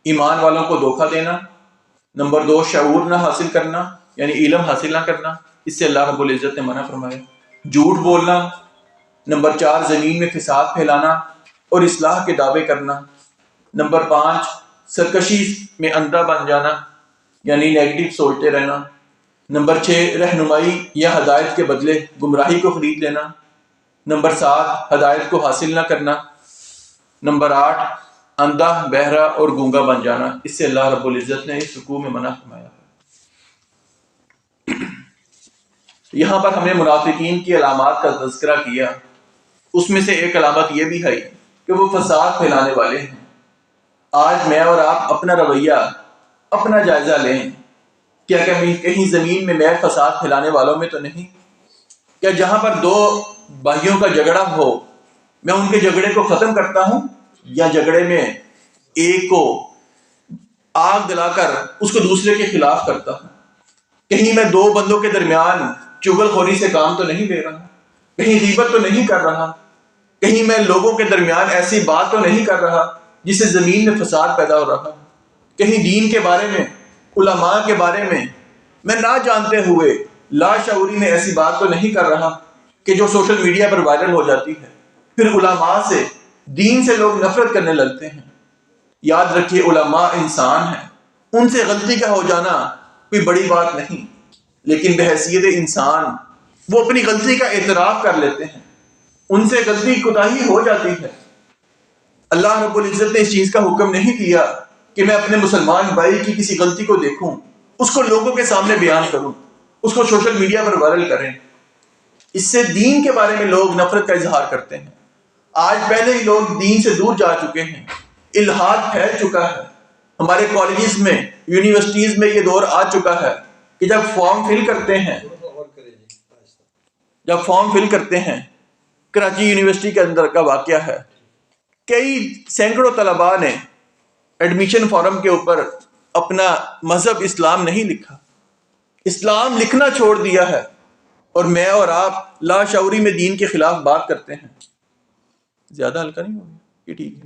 [SPEAKER 1] ایمان والوں کو دھوکہ دینا۔ نمبر 2، شعور نہ حاصل کرنا، یعنی علم حاصل نہ کرنا، اس سے اللہ رب العزت نے منع فرمایا۔ جھوٹ بولنا۔ نمبر 4، زمین میں فساد پھیلانا اور اصلاح کے دعوے کرنا۔ نمبر 5، سرکشی میں اندھا بن جانا، یعنی نیگیٹو سوچتے رہنا۔ نمبر 6، رہنمائی یا ہدایت کے بدلے گمراہی کو خرید لینا۔ نمبر 7، ہدایت کو حاصل نہ کرنا۔ نمبر 8، اندھا، بہرا اور گونگا بن جانا، اس سے اللہ رب العزت نے اس رکوع میں منع فرمایا۔ یہاں پر ہم نے منافقین کی علامات کا تذکرہ کیا، اس میں سے ایک علامت یہ بھی ہے کہ وہ فساد پھیلانے والے ہیں۔ آج میں اور آپ اپنا رویہ، اپنا جائزہ لیں، کیا کہیں زمین میں میں فساد پھیلانے والوں میں تو نہیں؟ کیا جہاں پر 2 بھائیوں کا جھگڑا ہو، میں ان کے جھگڑے کو ختم کرتا ہوں، یا جھگڑے میں ایک کو آگ دلا کر اس کو دوسرے کے خلاف کرتا ہوں؟ کہیں میں 2 بندوں کے درمیان چغل خوری سے کام تو نہیں لے رہا، کہیں غیبت تو نہیں کر رہا، کہیں میں لوگوں کے درمیان ایسی بات تو نہیں کر رہا جس سے زمین میں فساد پیدا ہو رہا، کہیں دین کے بارے میں، علماء کے بارے میں میں نہ جانتے ہوئے لاشعوری میں ایسی بات تو نہیں کر رہا کہ جو سوشل میڈیا پر وائرل ہو جاتی ہے، پھر علماء سے، دین سے لوگ نفرت کرنے لگتے ہیں۔ یاد رکھیے، علماء انسان ہیں، ان سے غلطی کا ہو جانا کوئی بڑی بات نہیں، لیکن بحیثیت انسان وہ اپنی غلطی کا اعتراف کر لیتے ہیں، ان سے غلطی کوتاہی ہو جاتی ہے۔ اللہ رب العزت نے اس چیز کا حکم نہیں دیا کہ میں اپنے مسلمان بھائی کی کسی غلطی کو دیکھوں، اس کو لوگوں کے سامنے بیان کروں، اس کو سوشل میڈیا پر وائرل کریں۔ اس سے دین کے بارے میں لوگ نفرت کا اظہار کرتے ہیں۔ آج پہلے ہی لوگ دین سے دور جا چکے ہیں، الحاد پھیل چکا ہے۔ ہمارے کالجز میں، یونیورسٹیز میں یہ دور آ چکا ہے کہ جب فارم فل کرتے ہیں، کراچی یونیورسٹی کے اندر کا واقعہ ہے، کئی سینکڑوں طلباء نے ایڈمیشن فارم کے اوپر اپنا مذہب اسلام نہیں لکھا، اسلام لکھنا چھوڑ دیا ہے، اور میں اور آپ لاشعوری میں دین کے خلاف بات کرتے ہیں۔ زیادہ ہلکا نہیں ہوگا یہ؟ ٹھیک ہے،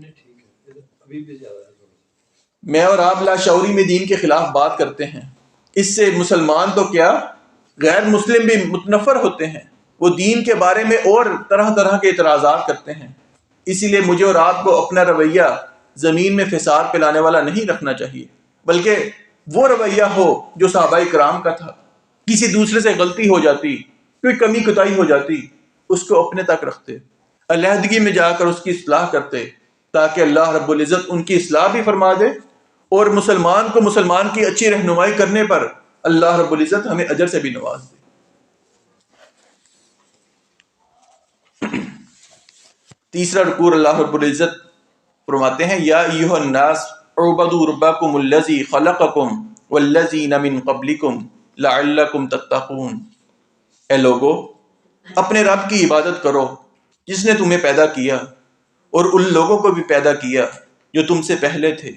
[SPEAKER 1] میں اور آپ لاشعوری میں دین کے خلاف بات کرتے ہیں۔ اس سے مسلمان تو کیا، غیر مسلم بھی متنفر ہوتے ہیں، وہ دین کے بارے میں اور طرح طرح کے اعتراضات کرتے ہیں۔ اسی لیے مجھے اور آپ کو اپنا رویہ زمین میں فساد پھیلانے والا نہیں رکھنا چاہیے، بلکہ وہ رویہ ہو جو صحابہ کرام کا تھا۔ کسی دوسرے سے غلطی ہو جاتی، کوئی کمی کوتاہی ہو جاتی، اس کو اپنے تک رکھتے، علیحدگی میں جا کر اس کی اصلاح کرتے، تاکہ اللہ رب العزت ان کی اصلاح بھی فرما دے، اور مسلمان کو مسلمان کی اچھی رہنمائی کرنے پر اللہ رب العزت ہمیں اجر سے بھی نواز دے۔ تیسرا رکوع اللہ رب العزت فرماتے ہیں، یا ایھا الناس اعبدوا ربکم الذی خلقکم والذین من قبلکم لعلکم تتقون۔ اے لوگو، اپنے رب کی عبادت کرو جس نے تمہیں پیدا کیا، اور ان لوگوں کو بھی پیدا کیا جو تم سے پہلے تھے،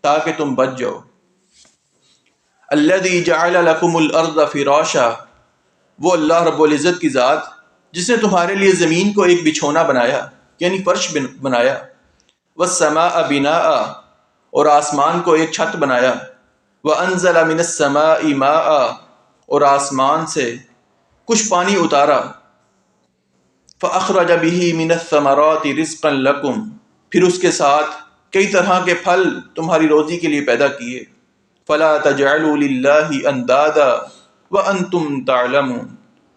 [SPEAKER 1] تاکہ تم بچ جاؤ۔ الذی جعل لکم الارض فراشا، وہ اللہ رب العزت کی ذات جس نے تمہارے لیے زمین کو ایک بچھونا بنایا، یعنی فرش بنایا، والسماء بناء، اور آسمان کو ایک چھت بنایا، وانزل من السماء ماء، اور آسمان سے کچھ پانی اتارا، فَأَخْرَجَ بِهِ مِنَ الثَّمَرَاتِ رِزْقًا لَكُمْ، پھر اس کے ساتھ کئی طرح کے پھل تمہاری روزی کے لیے پیدا کیے. فَلَا تَجْعَلُوا لِلَّهِ أَنْدَادًا وَأَنْتُمْ تَعْلَمُونَ،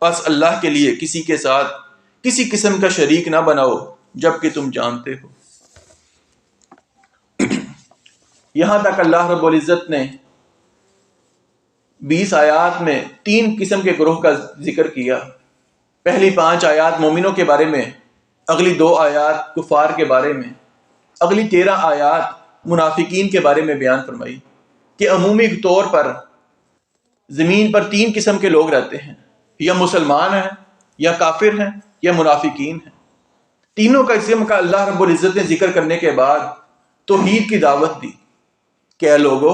[SPEAKER 1] پس اللہ کے لیے کسی کے ساتھ کسی قسم کا شریک نہ بناؤ جبکہ تم جانتے ہو. یہاں تک اللہ رب العزت نے 20 آیات میں 3 قسم کے گروہ کا ذکر کیا. پہلی 5 آیات مومنوں کے بارے میں، اگلی 2 آیات کفار کے بارے میں، اگلی 13 آیات منافقین کے بارے میں بیان فرمائی کہ عمومی طور پر زمین پر 3 قسم کے لوگ رہتے ہیں، یا مسلمان ہیں، یا کافر ہیں، یا منافقین ہیں. تینوں کا قسم کا اللہ رب العزت نے ذکر کرنے کے بعد توحید کی دعوت دی کہ اے لوگو،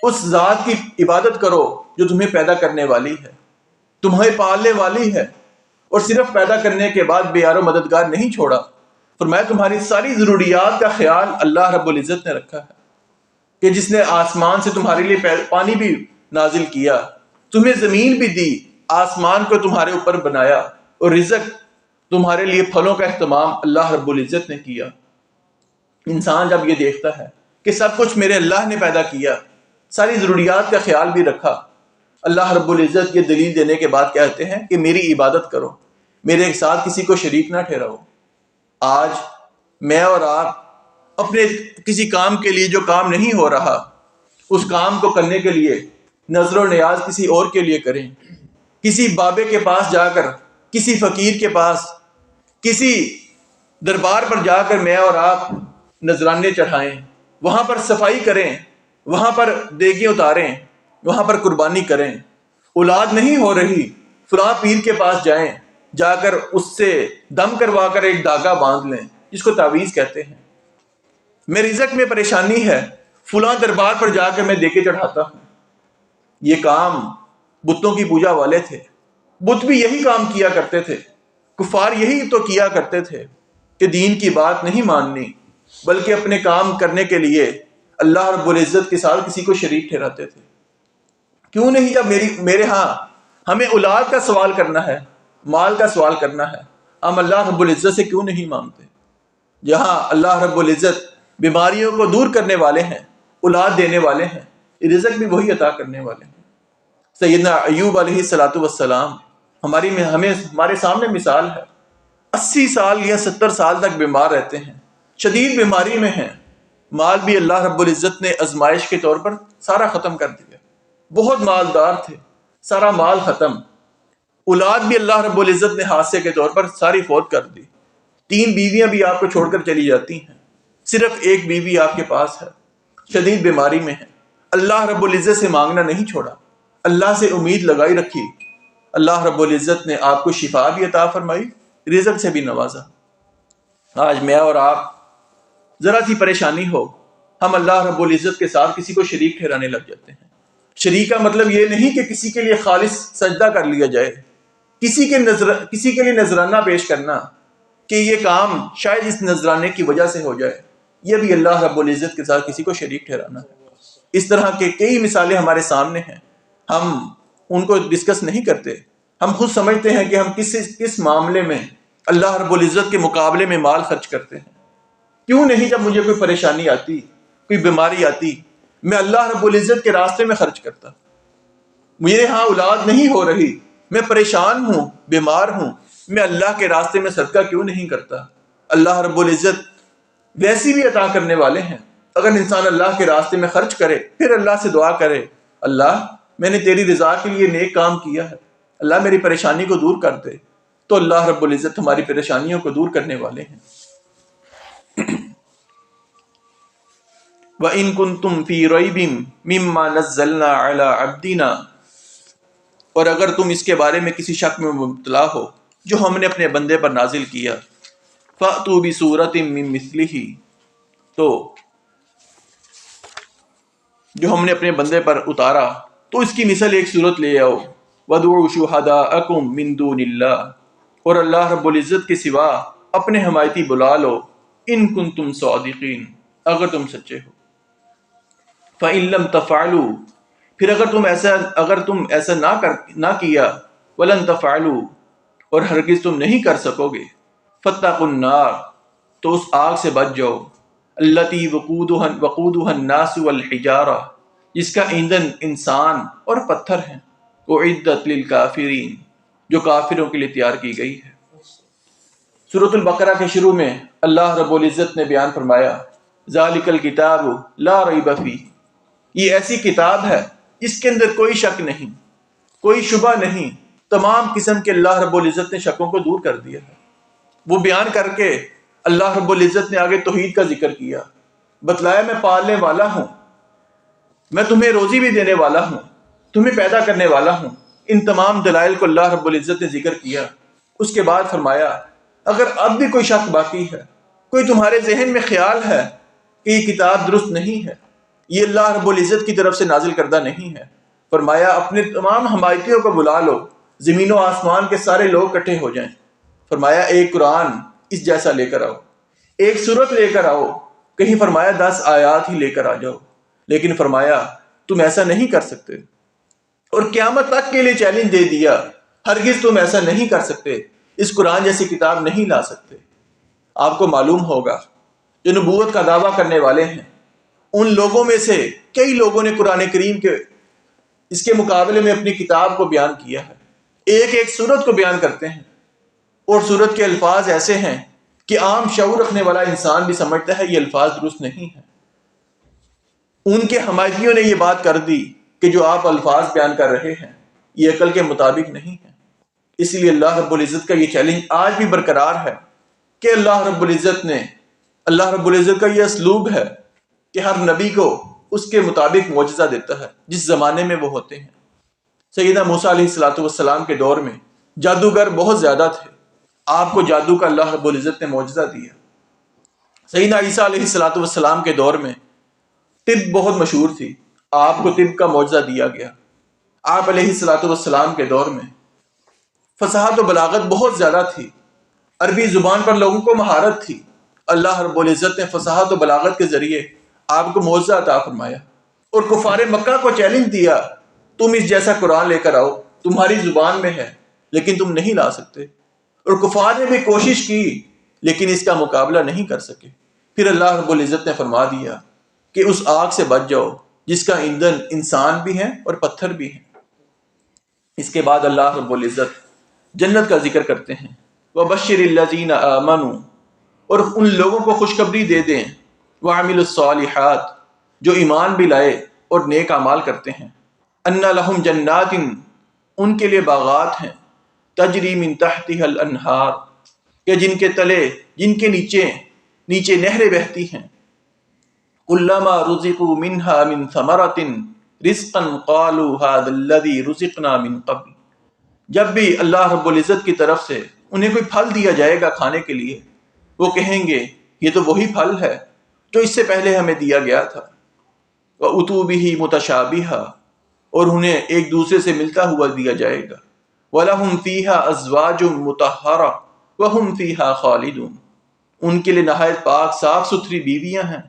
[SPEAKER 1] اس ذات کی عبادت کرو جو تمہیں پیدا کرنے والی ہے، تمہیں پالنے والی ہے، اور صرف پیدا کرنے کے بعد بے یار و مددگار نہیں چھوڑا. فرمایا تمہاری ساری ضروریات کا خیال اللہ رب العزت نے رکھا ہے، کہ جس نے آسمان سے تمہارے لیے پانی بھی نازل کیا، تمہیں زمین بھی دی، آسمان کو تمہارے اوپر بنایا، اور رزق تمہارے لیے پھلوں کا اہتمام اللہ رب العزت نے کیا. انسان جب یہ دیکھتا ہے کہ سب کچھ میرے اللہ نے پیدا کیا، ساری ضروریات کا خیال بھی رکھا، اللہ رب العزت یہ دلیل دینے کے بعد کہتے ہیں کہ میری عبادت کرو، میرے ساتھ کسی کو شریک نہ ٹھہراؤ. آج میں اور آپ اپنے کسی کام کے لیے جو کام نہیں ہو رہا، اس کام کو کرنے کے لیے نظر و نیاز کسی اور کے لیے کریں. کسی بابے کے پاس جا کر، کسی فقیر کے پاس، کسی دربار پر جا کر میں اور آپ نذرانے چڑھائیں، وہاں پر صفائی کریں، وہاں پر دیگیں اتاریں، وہاں پر قربانی کریں. اولاد نہیں ہو رہی، فلاں پیر کے پاس جائیں، جا کر اس سے دم کروا کر ایک دھاگا باندھ لیں، جس کو تعویذ کہتے ہیں. میں رزق میں پریشانی ہے، فلاں دربار پر جا کر میں دیگیں چڑھاتا ہوں. یہ کام بتوں کی پوجا والے تھے، بت بھی یہی کام کیا کرتے تھے، کفار یہی تو کیا کرتے تھے کہ دین کی بات نہیں ماننی، بلکہ اپنے کام کرنے کے لیے اللہ رب العزت کے ساتھ کسی کو شریک ٹھہراتے تھے. کیوں نہیں جب میرے ہاں ہمیں اولاد کا سوال کرنا ہے، مال کا سوال کرنا ہے، ہم اللہ رب العزت سے کیوں نہیں مانگتے؟ جہاں اللہ رب العزت بیماریوں کو دور کرنے والے ہیں، اولاد دینے والے ہیں، رزق بھی وہی عطا کرنے والے ہیں. سیدنا ایوب علیہ الصلوۃ والسلام ہمارے سامنے مثال ہے. 80 سال یا 70 سال تک بیمار رہتے ہیں، شدید بیماری میں ہیں. مال بھی اللہ رب العزت نے آزمائش کے طور پر سارا ختم کر دیا. بہت مالدار تھے، سارا مال ختم. اولاد بھی اللہ رب العزت نے حادثے کے طور پر ساری فوت کر دی. 3 بیویاں بھی آپ کو چھوڑ کر چلی جاتی ہیں، صرف ایک بیوی آپ کے پاس ہے، شدید بیماری میں ہے. اللہ رب العزت سے مانگنا نہیں چھوڑا، اللہ سے امید لگائی رکھی. اللہ رب العزت نے آپ کو شفا بھی عطا فرمائی، رزق سے بھی نوازا. آج میں اور آپ ذرا سی پریشانی ہو، ہم اللہ رب العزت کے ساتھ کسی کو شریک ٹھہرانے لگ جاتے ہیں. شریک کا مطلب یہ نہیں کہ کسی کے لیے خالص سجدہ کر لیا جائے، کسی کے لیے نذرانہ پیش کرنا کہ یہ کام شاید اس نذرانے کی وجہ سے ہو جائے، یہ بھی اللہ رب العزت کے ساتھ کسی کو شریک ٹھہرانا ہے. اس طرح کے کئی مثالیں ہمارے سامنے ہیں، ہم ان کو ڈسکس نہیں کرتے. ہم خود سمجھتے ہیں کہ ہم کس معاملے میں اللہ رب العزت کے مقابلے میں مال خرچ کرتے ہیں. کیوں نہیں جب مجھے کوئی پریشانی آتی، کوئی بیماری آتی، میں اللہ رب العزت کے راستے میں خرچ کرتا. میرے ہاں اولاد نہیں ہو رہی، میں پریشان ہوں، بیمار ہوں، میں اللہ کے راستے میں صدقہ کیوں نہیں کرتا؟ اللہ رب العزت ویسی بھی عطا کرنے والے ہیں. اگر انسان اللہ کے راستے میں خرچ کرے، پھر اللہ سے دعا کرے، اللہ میں نے تیری رضا کے لیے نیک کام کیا ہے، اللہ میری پریشانی کو دور کر دے، تو اللہ رب العزت ہماری پریشانیوں کو دور کرنے والے ہیں. وَإِن كُنتُمْ فِي رَيْبٍ مِّمَّا نَزَّلْنَا عَلَىٰ عَبْدِنَا، اور اگر تم اس کے بارے میں کسی شک میں مبتلا ہو جو ہم نے اپنے بندے پر نازل کیا، فَأْتُوا بِسُورَةٍ مِّن مِّثْلِهِ، تو جو ہم نے اپنے بندے پر اتارا تو اس کی مثل ایک صورت لے آؤ. وَادْعُوا شُهَدَاءَكُم مِّن دُونِ اللَّهِ، اور اللہ رب العزت کے سوا اپنے حمایتی بلا لو، ان کنتم صادقین، اگر تم سچے ہو. فَإِن لَّمْ تَفْعَلُوا، پھر اگر تم ایسا نہ کیا، وَلَن تَفْعَلُوا، اور ہرگز تم نہیں کر سکو گے۔ فاتقوا النار، تو اس آگ سے بچ جاؤ، التی وقودها الناس والحجارہ، جس کا ایندھن انسان اور پتھر ہیں، اعدت للکافرین، جو کافروں کے لیے تیار کی گئی ہے۔ سورۃ البقرہ کے شروع میں اللہ رب العزت نے بیان فرمایا، ذالک الکتاب لا ریب فیہ، یہ ایسی کتاب ہے اس کے اندر کوئی شک نہیں، کوئی شبہ نہیں۔ تمام قسم کے اللہ رب العزت نے شکوں کو دور کر دیا ہے۔ وہ بیان کر کے اللہ رب العزت نے آگے توحید کا ذکر کیا، بتلایا میں پالنے والا ہوں، میں تمہیں روزی بھی دینے والا ہوں، تمہیں پیدا کرنے والا ہوں۔ ان تمام دلائل کو اللہ رب العزت نے ذکر کیا۔ اس کے بعد فرمایا، اگر اب بھی کوئی شک باقی ہے، کوئی تمہارے ذہن میں خیال ہے کہ یہ کتاب درست نہیں ہے، یہ اللہ رب العزت کی طرف سے نازل کردہ نہیں ہے، فرمایا اپنے تمام حمایتیوں کو بلا لو، زمین و آسمان کے سارے لوگ اکٹھے ہو جائیں۔ فرمایا ایک قرآن اس جیسا لے کر آؤ، ایک سورت لے کر آؤ، کہیں فرمایا 10 آیات ہی لے کر آ جاؤ، لیکن فرمایا تم ایسا نہیں کر سکتے، اور قیامت تک کے لیے چیلنج دے دیا، ہرگز تم ایسا نہیں کر سکتے، اس قرآن جیسی کتاب نہیں لا سکتے۔ آپ کو معلوم ہوگا جو نبوت کا دعویٰ کرنے والے ہیں، ان لوگوں میں سے کئی لوگوں نے قرآن کریم کے اس کے مقابلے میں اپنی کتاب کو بیان کیا ہے، ایک ایک سورت کو بیان کرتے ہیں، اور سورت کے الفاظ ایسے ہیں کہ عام شعور رکھنے والا انسان بھی سمجھتا ہے یہ الفاظ درست نہیں ہیں۔ ان کے حمایتیوں نے یہ بات کر دی کہ جو آپ الفاظ بیان کر رہے ہیں یہ عقل کے مطابق نہیں ہے۔ اس لیے اللہ رب العزت کا یہ چیلنج آج بھی برقرار ہے کہ اللہ رب العزت کا یہ اسلوب ہے کہ ہر نبی کو اس کے مطابق معجزہ دیتا ہے جس زمانے میں وہ ہوتے ہیں۔ سیدنا موسیٰ علیہ السلام کے دور میں جادوگر بہت زیادہ تھے، آپ کو جادو کا اللہ رب العزت نے معجزہ دیا۔ سیدنا عیسیٰ علیہ السلام کے دور میں طب بہت مشہور تھی، آپ کو طب کا معجزہ دیا گیا۔ آپ علیہ السلام کے دور میں فصاحت و بلاغت بہت زیادہ تھی، عربی زبان پر لوگوں کو مہارت تھی، اللہ رب العزت نے فصاحت و بلاغت کے ذریعے آپ کو معجزہ عطا فرمایا، اور کفار مکہ کو چیلنج دیا، تم اس جیسا قرآن لے کر آؤ، تمہاری زبان میں ہے لیکن تم نہیں لا سکتے، اور کفار نے بھی کوشش کی لیکن اس کا مقابلہ نہیں کر سکے۔ پھر اللہ رب العزت نے فرما دیا کہ اس آگ سے بچ جاؤ جس کا ایندھن انسان بھی ہیں اور پتھر بھی ہیں۔ اس کے بعد اللہ رب العزت جنت کا ذکر کرتے ہیں، وَبَشِّرِ الَّذِينَ آمَنُوا، اور ان لوگوں کو خوشخبری دے دیں، وَعَمِلُوا الصَّالِحَاتِ، جو ایمان بھی لائے اور نیک اعمال کرتے ہیں، أَنَّ لَهُمْ جَنَّاتٍ، ان کے لیے باغات ہیں، تجری من تحتها الانہار، کہ جن کے تلے، جن کے نیچے نہریں بہتی ہیں، کلما رزقوا منها من ثمرة رزقا قالوا هذا الذي رزقنا من قبل، جب بھی اللہ رب العزت کی طرف سے انہیں کوئی پھل دیا جائے گا کھانے کے لیے، وہ کہیں گے یہ تو وہی پھل ہے جو اس سے پہلے ہمیں دیا گیا تھا۔ وَأُتُوا بِهِ مُتَشَابِهًا، اور انہیں ایک دوسرے سے ملتا ہوا دیا جائے گا۔ وَلَهُمْ فِيهَا أَزْوَاجٌ مُطَهَّرَةٌ وَهُمْ فِيهَا خَالِدُونَ، ان کے لیے نہایت پاک صاف ستھری بیویاں ہیں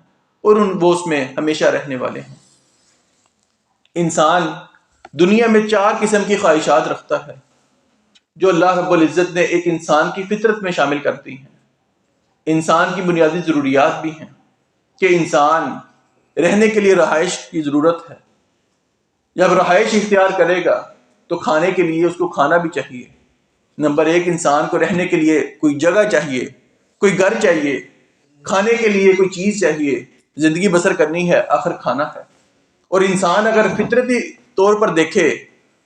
[SPEAKER 1] اور وہ اس میں ہمیشہ رہنے والے ہیں۔ انسان دنیا میں 4 قسم کی خواہشات رکھتا ہے جو اللہ رب العزت نے ایک انسان کی فطرت میں شامل کر دی ہیں۔ انسان کی بنیادی ضروریات بھی ہیں کہ انسان رہنے کے لیے رہائش کی ضرورت ہے، جب رہائش اختیار کرے گا تو کھانے کے لیے اس کو کھانا بھی چاہیے۔ نمبر 1، انسان کو رہنے کے لیے کوئی جگہ چاہیے، کوئی گھر چاہیے، کھانے کے لیے کوئی چیز چاہیے، زندگی بسر کرنی ہے، آخر کھانا ہے۔ اور انسان اگر فطرتی طور پر دیکھے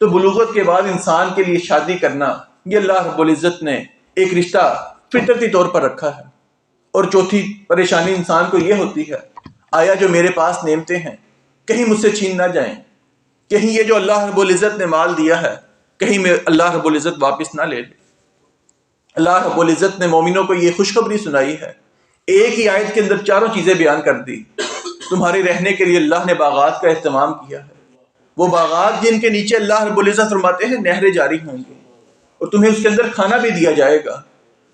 [SPEAKER 1] تو بلوغت کے بعد انسان کے لیے شادی کرنا، یہ اللہ رب العزت نے ایک رشتہ فطرتی طور پر رکھا ہے۔ اور چوتھی پریشانی انسان کو یہ ہوتی ہے، آیا جو میرے پاس نعمتیں ہیں کہیں مجھ سے چھین نہ جائیں، کہیں یہ جو اللہ رب العزت نے مال دیا ہے کہیں میں اللہ رب العزت واپس نہ لے لے۔ اللہ رب العزت نے مومنوں کو یہ خوشخبری سنائی ہے، ایک ہی آیت کے اندر 4 چیزیں بیان کر دی۔ تمہارے رہنے کے لیے اللہ نے باغات کا اہتمام کیا ہے، وہ باغات جن کے نیچے اللہ رب العزت فرماتے ہیں نہریں جاری ہوں گی، اور تمہیں اس کے اندر کھانا بھی دیا جائے گا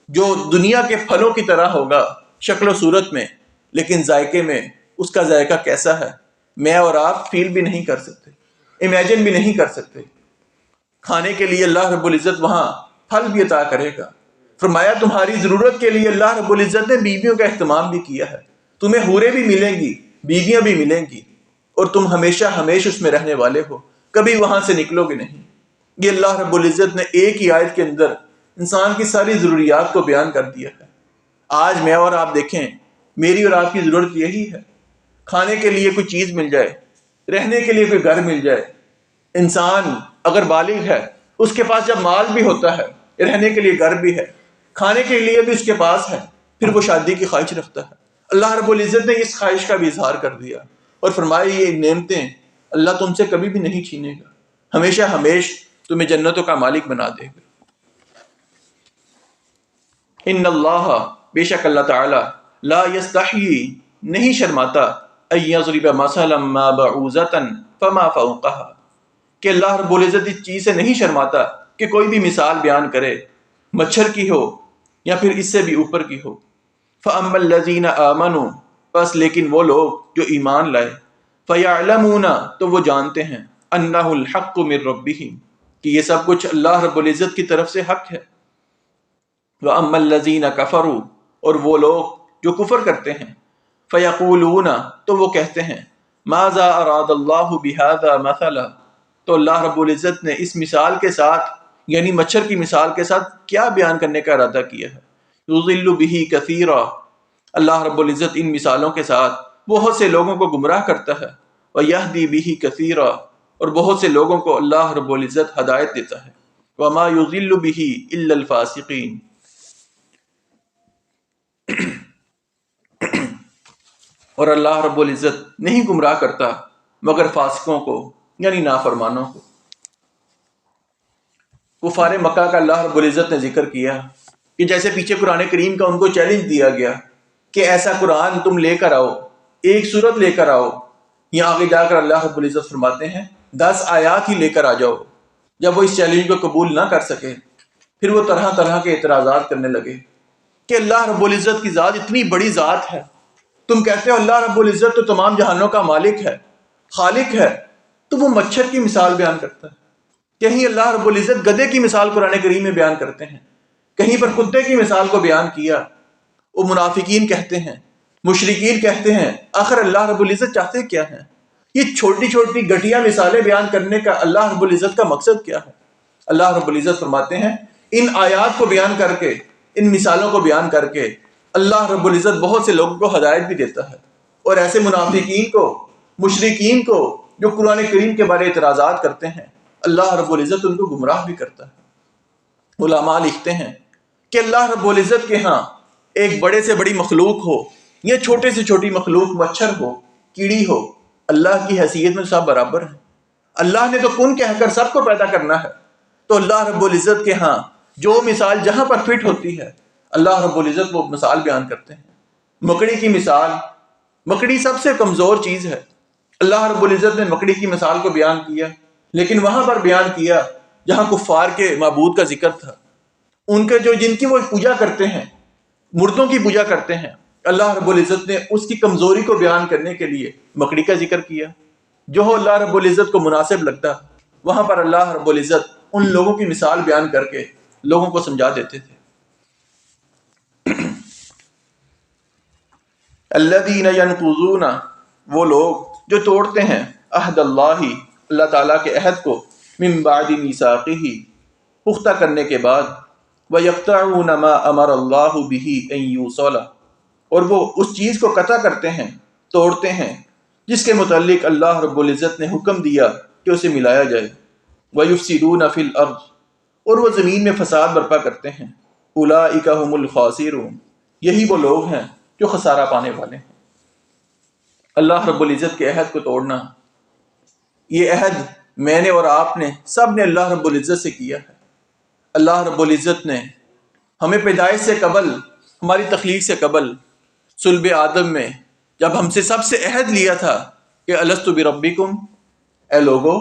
[SPEAKER 1] جو دنیا کے پھلوں کی طرح ہوگا شکل و صورت میں، لیکن ذائقے میں اس کا ذائقہ کیسا ہے میں اور آپ فیل بھی نہیں کر سکتے، امیجن بھی نہیں کر سکتے۔ کھانے کے لیے اللہ رب العزت وہاں پھل بھی عطا کرے گا۔ فرمایا تمہاری ضرورت کے لیے اللہ رب العزت نے بیویوں کا اہتمام بھی کیا ہے، تمہیں حوریں بھی ملیں گی، بیویاں بھی ملیں گی، اور تم ہمیشہ اس میں رہنے والے ہو، کبھی وہاں سے نکلو گے نہیں۔ یہ اللہ رب العزت نے ایک ہی آیت کے اندر انسان کی ساری ضروریات کو بیان کر دیا ہے۔ آج میں اور آپ دیکھیں، میری اور آپ کی ضرورت یہی ہے، کھانے کے لیے کوئی چیز مل جائے، رہنے کے لیے کوئی گھر مل جائے۔ انسان اگر بالغ ہے، اس کے پاس جب مال بھی ہوتا ہے، رہنے کے لیے گھر بھی ہے، کھانے کے لیے بھی اس کے پاس ہے، پھر وہ شادی کی خواہش رکھتا ہے۔ اللہ رب العزت نے اس خواہش کا بھی اظہار کر دیا اور فرمایا یہ نعمتیں اللہ تم سے کبھی بھی نہیں چھینے گا، ہمیش تمہیں جنتوں کا مالک بنا دے گا۔ ان اللہ، بے شک اللہ تعالی، لا یستحیی، نہیں شرماتا، ان یضرب مثلا ما بعوضۃ فما فوقها، کہ اللہ رب العزت اس چیز سے نہیں شرماتا کہ کوئی بھی مثال بیان کرے، مچھر کی ہو یا پھر اس سے بھی اوپر کی ہو۔ فاما الذین آمنوا، بس لیکن وہ لوگ جو ایمان لائے، فیعلمون، تو وہ جانتے ہیں، انہ الحق من ربہم، کہ یہ سب کچھ اللہ رب العزت کی طرف سے حق ہے۔ وَأَمَّا الَّذِينَ كَفَرُوا، اور وہ لوگ جو کفر کرتے ہیں، فَيَقُولُونَ، تو وہ کہتے ہیں، مَاذَا أَرَادَ اللَّهُ بِهَذَا مَثَلًا، تو اللہ رب العزت نے اس مثال کے ساتھ، یعنی مچھر کی مثال کے ساتھ کیا بیان کرنے کا ارادہ کیا ہے؟ يُضِلُّ بِهِ كَثِيرًا، اللہ رب العزت ان مثالوں کے ساتھ بہت سے لوگوں کو گمراہ کرتا ہے، وَيَهْدِي بِهِ كَثِيرًا، اور بہت سے لوگوں کو اللہ رب العزت ہدایت دیتا ہے، وَمَا يُضِلُّ بِهِ إِلَّا الْفَاسِقِينَ، اور اللہ رب العزت نہیں گمراہ کرتا مگر فاسقوں کو، یعنی نافرمانوں کو۔ کفار مکہ کا اللہ رب العزت نے ذکر کیا کہ جیسے پیچھے قرآن کریم کا ان کو چیلنج دیا گیا کہ ایسا قرآن تم لے کر آؤ، ایک سورت لے کر آؤ، یہاں آگے جا کر اللہ رب العزت فرماتے ہیں 10 آیات ہی لے کر آ جاؤ۔ جب وہ اس چیلنج کو قبول نہ کر سکے، پھر وہ طرح طرح کے اعتراضات کرنے لگے کہ اللہ رب العزت کی ذات اتنی بڑی ذات ہے، تم کہتے ہو اللہ رب العزت تو تمام جہانوں کا مالک ہے، خالق ہے، تو وہ مچھر کی مثال بیان کرتا ہے۔ کہیں اللہ رب العزت گدھے کی مثال قرآن کریم میں بیان کرتے ہیں، کہیں پر کتے کی مثال کو بیان کیا۔ وہ منافقین کہتے ہیں، مشرکین کہتے ہیں، آخر اللہ رب العزت چاہتے کیا ہیں؟ یہ چھوٹی چھوٹی گھٹیا مثالیں بیان کرنے کا اللہ رب العزت کا مقصد کیا ہے؟ اللہ رب العزت فرماتے ہیں ان آیات کو بیان کر کے، ان مثالوں کو بیان کر کے اللہ رب العزت بہت سے لوگوں کو ہدایت بھی دیتا ہے، اور ایسے منافقین کو، مشرکین کو جو قرآن کریم کے بارے اعتراضات کرتے ہیں، اللہ رب العزت ان کو گمراہ بھی کرتا ہے۔ علماء لکھتے ہیں کہ اللہ رب العزت کے ہاں ایک بڑے سے بڑی مخلوق ہو یا چھوٹے سے چھوٹی مخلوق، مچھر ہو، کیڑی ہو، اللہ کی حیثیت میں سب برابر ہیں۔ اللہ نے تو کن کہہ کر سب کو پیدا کرنا ہے، تو اللہ رب العزت کے ہاں جو مثال جہاں پر فٹ ہوتی ہے، اللہ رب العزت وہ مثال بیان کرتے ہیں۔ مکڑی کی مثال، مکڑی سب سے کمزور چیز ہے، اللہ رب العزت نے مکڑی کی مثال کو بیان کیا، لیکن وہاں پر بیان کیا جہاں کفار کے معبود کا ذکر تھا، ان کے جن کی وہ پوجا کرتے ہیں، مردوں کی پوجا کرتے ہیں، اللہ رب العزت نے اس کی کمزوری کو بیان کرنے کے لیے مکڑی کا ذکر کیا۔ جو اللہ رب العزت کو مناسب لگتا وہاں پر اللہ رب العزت ان لوگوں کی مثال بیان کر کے لوگوں کو سمجھا دیتے تھے۔ الذین ینقضون، وہ لوگ جو توڑتے ہیں، عہد اللہ، اللہ تعالیٰ کے عہد کو، من بعد میثاقہ، پختہ کرنے کے بعد، وَيَقْطَعُونَ مَا أَمَرَ اللَّهُ بِهِ أَن يُوصَلَ، اور وہ اس چیز کو قطع کرتے ہیں، توڑتے ہیں جس کے متعلق اللہ رب العزت نے حکم دیا کہ اسے ملایا جائے۔ وَيُفْسِدُونَ فِي الْأَرْضِ، اور وہ زمین میں فساد برپا کرتے ہیں۔ أُولَٰئِكَ هُمُ الْخَاسِرُونَ، یہی وہ لوگ ہیں جو خسارہ پانے والے ہیں۔ اللہ رب العزت کے عہد کو توڑنا، یہ عہد میں نے اور آپ نے، سب نے اللہ رب العزت سے کیا ہے۔ اللہ رب العزت نے ہمیں پیدائش سے قبل، ہماری تخلیق سے قبل، صلب آدم میں جب ہم سے سب سے عہد لیا تھا کہ الست بربکم، اے لوگو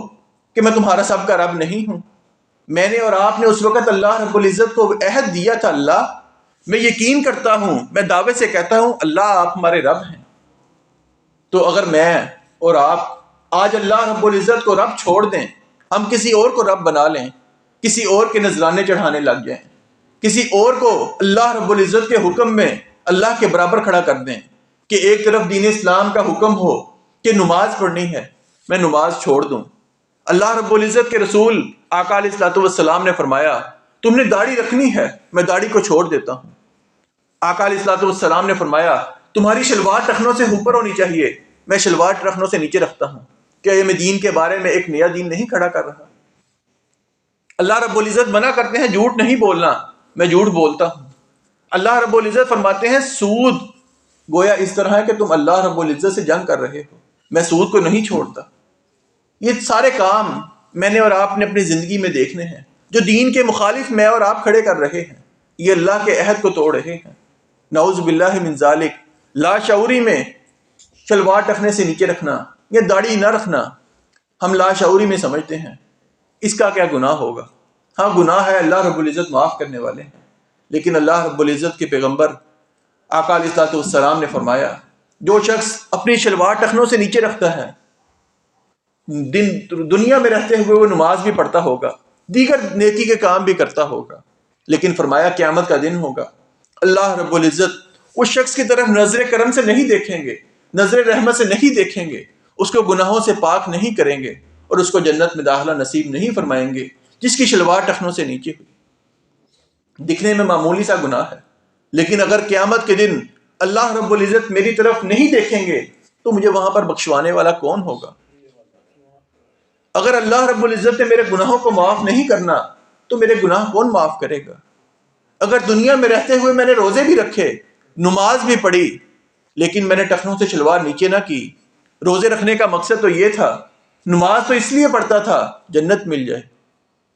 [SPEAKER 1] کہ میں تمہارا سب کا رب نہیں ہوں، میں نے اور آپ نے اس وقت اللہ رب العزت کو عہد دیا تھا، اللہ میں یقین کرتا ہوں، میں دعوے سے کہتا ہوں اللہ آپ ہمارے رب ہیں۔ تو اگر میں اور آپ آج اللہ رب العزت کو رب چھوڑ دیں، ہم کسی اور کو رب بنا لیں، کسی اور کے نذرانے چڑھانے لگ جائیں، کسی اور کو اللہ رب العزت کے حکم میں اللہ کے برابر کھڑا کر دیں کہ ایک طرف دین اسلام کا حکم ہو کہ نماز پڑھنی ہے، میں نماز چھوڑ دوں۔ اللہ رب العزت کے رسول آقا علیہ الصلوۃ والسلام نے فرمایا تم نے داڑھی رکھنی ہے، میں داڑھی کو چھوڑ دیتا ہوں۔ آقا علیہ الصلوۃ والسلام نے فرمایا تمہاری شلوار ٹخنوں سے اوپر ہونی چاہیے، میں شلوار ٹخنوں سے نیچے رکھتا ہوں۔ کیا یہ میں دین کے بارے میں ایک نیا دین نہیں کھڑا کر رہا؟ اللہ رب العزت منع کرتے ہیں جھوٹ نہیں بولنا، میں جھوٹ بولتا ہوں۔ اللہ رب العزت فرماتے ہیں سود گویا اس طرح ہے کہ تم اللہ رب العزت سے جنگ کر رہے ہو، میں سود کو نہیں چھوڑتا۔ یہ سارے کام میں نے اور آپ نے اپنی زندگی میں دیکھنے ہیں جو دین کے مخالف میں اور آپ کھڑے کر رہے ہیں، یہ اللہ کے عہد کو توڑ رہے ہیں۔ نعوذ باللہ من ذالک، لاشعوری میں شلوار ٹخنے سے نیچے رکھنا یا داڑھی نہ رکھنا ہم لاشعوری میں سمجھتے ہیں، اس کا کیا گناہ ہوگا؟ ہاں گناہ ہے، اللہ رب العزت معاف کرنے والے ہیں، لیکن اللہ رب العزت کے پیغمبر آقا علیہ الصلوۃ والسلام نے فرمایا جو شخص اپنی شلوار ٹخنوں سے نیچے رکھتا ہے دنیا میں رہتے ہوئے وہ نماز بھی پڑھتا ہوگا، دیگر نیکی کے کام بھی کرتا ہوگا، لیکن فرمایا قیامت کا دن ہوگا اللہ رب العزت اس شخص کی طرف نظر کرم سے نہیں دیکھیں گے، نظر رحمت سے نہیں دیکھیں گے، اس کو گناہوں سے پاک نہیں کریں گے اور اس کو جنت میں داخلہ نصیب نہیں فرمائیں گے جس کی شلوار ٹخنوں سے نیچے ہوئی۔ دکھنے میں معمولی سا گناہ ہے، لیکن اگر قیامت کے دن اللہ رب العزت میری طرف نہیں دیکھیں گے تو مجھے وہاں پر بخشوانے والا کون ہوگا؟ اگر اللہ رب العزت نے میرے گناہوں کو معاف نہیں کرنا تو میرے گناہ کون معاف کرے گا؟ اگر دنیا میں رہتے ہوئے میں نے روزے بھی رکھے، نماز بھی پڑھی، لیکن میں نے ٹخنوں سے شلوار نیچے نہ کی، روزے رکھنے کا مقصد تو یہ تھا، نماز تو اس لیے پڑھتا تھا جنت مل جائے،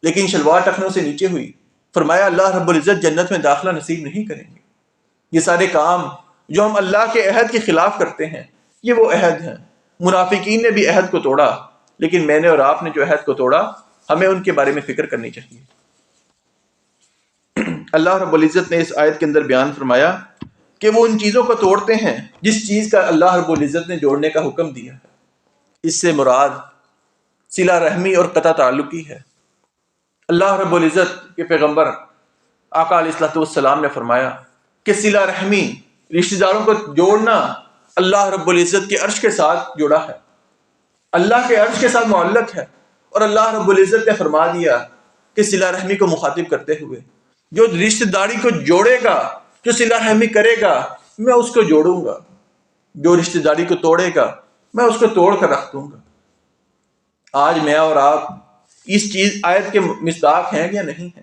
[SPEAKER 1] لیکن شلوار ٹخنوں سے نیچے ہوئی، فرمایا اللہ رب العزت جنت میں داخلہ نصیب نہیں کریں گے۔ یہ سارے کام جو ہم اللہ کے عہد کے خلاف کرتے ہیں یہ وہ عہد ہیں۔ منافقین نے بھی عہد کو توڑا، لیکن میں نے اور آپ نے جو عہد کو توڑا ہمیں ان کے بارے میں فکر کرنی چاہیے۔ اللہ رب العزت نے اس آیت کے اندر بیان فرمایا کہ وہ ان چیزوں کو توڑتے ہیں جس چیز کا اللہ رب العزت نے جوڑنے کا حکم دیا ہے۔ اس سے مراد صلہ رحمی اور قطع تعلقی ہے۔ اللہ رب العزت کے پیغمبر آقا علیہ الصلوۃ والسلام نے فرمایا کہ صلہ رحمی، رشتہ داروں کو جوڑنا اللہ رب العزت کے عرش کے ساتھ جڑا ہے، اللہ کے عرش کے ساتھ معلق ہے، اور اللہ رب العزت نے فرما دیا کہ صلہ رحمی کو مخاطب کرتے ہوئے جو رشتہ داری کو جوڑے گا، جو صلہ رحمی کرے گا میں اس کو جوڑوں گا، جو رشتہ داری کو توڑے گا میں اس کو توڑ کر رکھ دوں گا۔ آج میں اور آپ اس چیز آیت کے مصداق ہیں یا نہیں ہیں؟